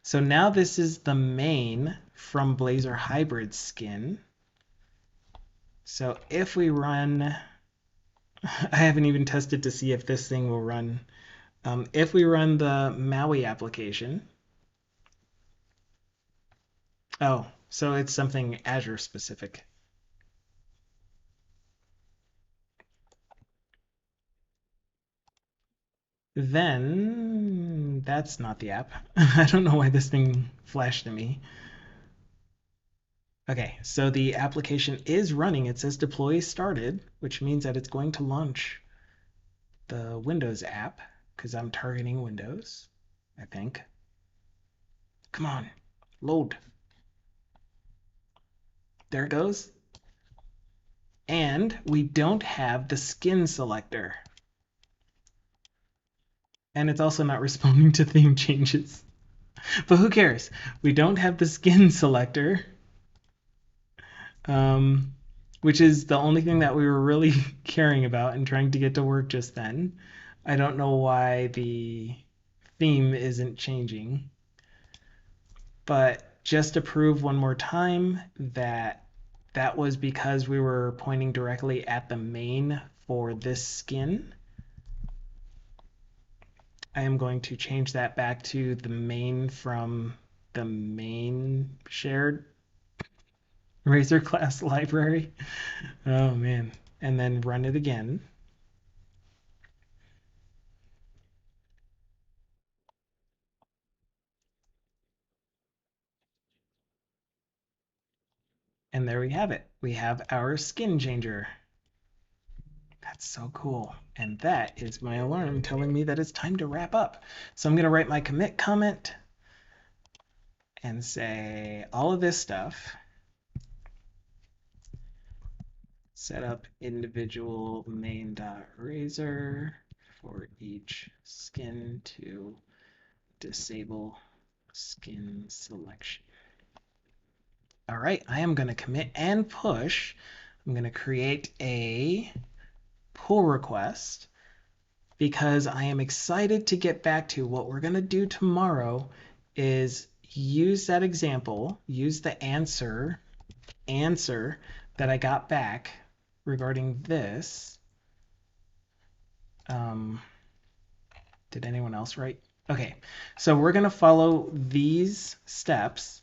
So now this is the main from Blazor Hybrid skin. So if we run, I haven't even tested to see if this thing will run If we run the MAUI application, oh, so it's something Azure specific. Then that's not the app. I don't know why this thing flashed at me. Okay, so the application is running. It says deploy started, which means that it's going to launch the Windows app because I'm targeting Windows, I think. Come on, load. There it goes. And we don't have the skin selector. And it's also not responding to theme changes. But who cares? We don't have the skin selector, which is the only thing that we were really caring about and trying to get to work just then. I don't know why the theme isn't changing. But just to prove one more time that that was because we were pointing directly at the main for this skin, I am going to change that back to the main from the main shared Razor class library. Oh man. And then run it again. And there we have it. We have our skin changer. That's so cool. And that is my alarm telling me that it's time to wrap up. So I'm going to write my commit comment and say all of this stuff. Set up individual main.razor for each skin to disable skin selection. All right, I am going to commit and push. I'm going to create a pull request because I am excited to get back to what we're going to do tomorrow is use that example, use the answer that I got back regarding this. Did anyone else write? Okay, so we're going to follow these steps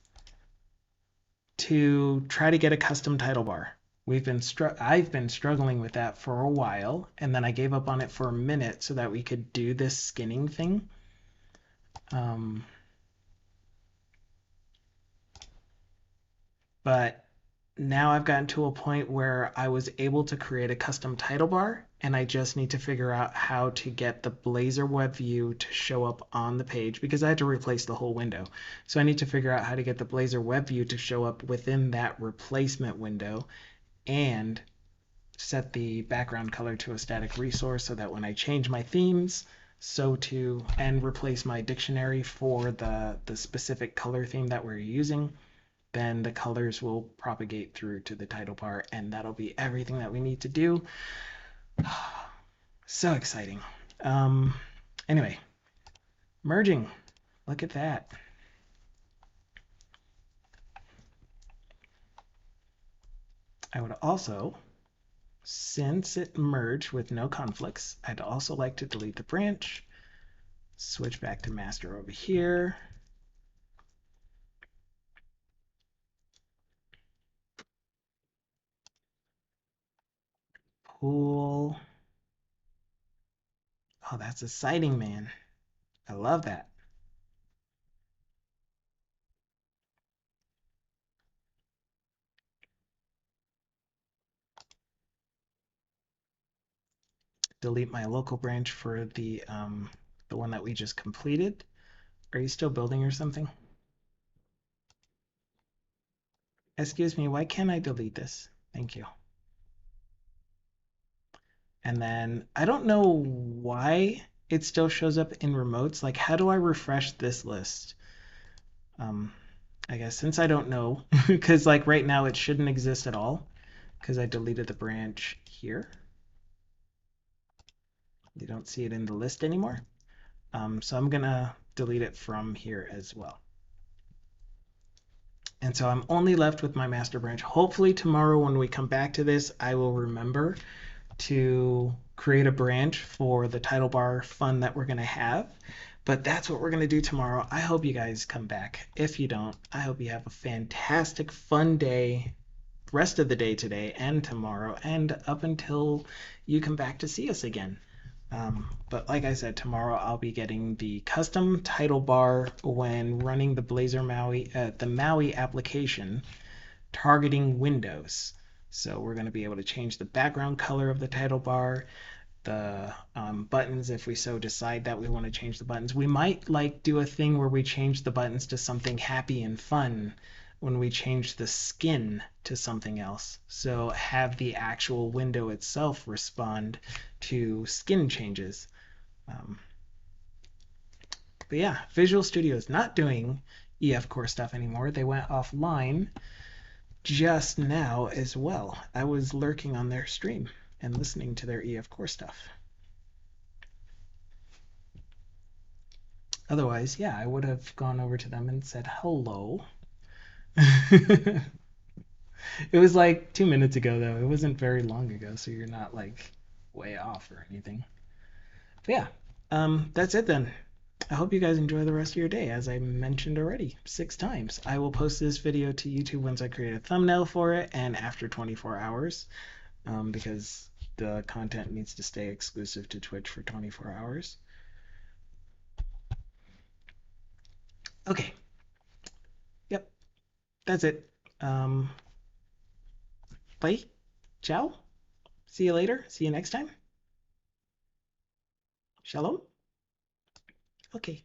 to try to get a custom title bar. I've been struggling with that for a while, and then I gave up on it for a minute so that we could do this skinning thing. But now I've gotten to a point where I was able to create a custom title bar, and I just need to figure out how to get the Blazor web view to show up on the page because I had to replace the whole window. So I need to figure out how to get the Blazor web view to show up within that replacement window and set the background color to a static resource so that when I change my themes, and replace my dictionary for the specific color theme that we're using, then the colors will propagate through to the title bar, and that'll be everything that we need to do. So exciting. Anyway, merging. Look at that. I would also, since it merged with no conflicts, I'd also like to delete the branch, switch back to master over here. Pool. Oh, that's exciting, man. I love that. Delete my local branch for the one that we just completed. Are you still building or something? Excuse me, why can't I delete this? Thank you. And then I don't know why it still shows up in remotes. Like, how do I refresh this list? I guess since I don't know, because like right now it shouldn't exist at all because I deleted the branch here. You don't see it in the list anymore. So I'm gonna delete it from here as well. And so I'm only left with my master branch. Hopefully tomorrow when we come back to this, I will remember to create a branch for the title bar fun that we're going to have. But that's what we're going to do tomorrow. I hope you guys come back. If you don't, I hope you have a fantastic, fun day, rest of the day today and tomorrow, and up until you come back to see us again. But like I said, tomorrow I'll be getting the custom title bar when running the Blazor MAUI, the MAUI application targeting Windows. So we're going to be able to change the background color of the title bar, the buttons if we so decide that we want to change the buttons. We might like do a thing where we change the buttons to something happy and fun when we change the skin to something else. So have the actual window itself respond to skin changes. But yeah, Visual Studio is not doing EF Core stuff anymore. They went offline just now as well. I was lurking on their stream and listening to their EF Core stuff. Otherwise, yeah, I would have gone over to them and said hello. It was like 2 minutes ago, though. It wasn't very long ago, so you're not like way off or anything. But yeah, that's it then. I hope you guys enjoy the rest of your day. As I mentioned already 6 times, I will post this video to YouTube once I create a thumbnail for it and after 24 hours, because the content needs to stay exclusive to Twitch for 24 hours. Okay. Yep. That's it. Bye. Ciao. See you later. See you next time. Shalom. Okay.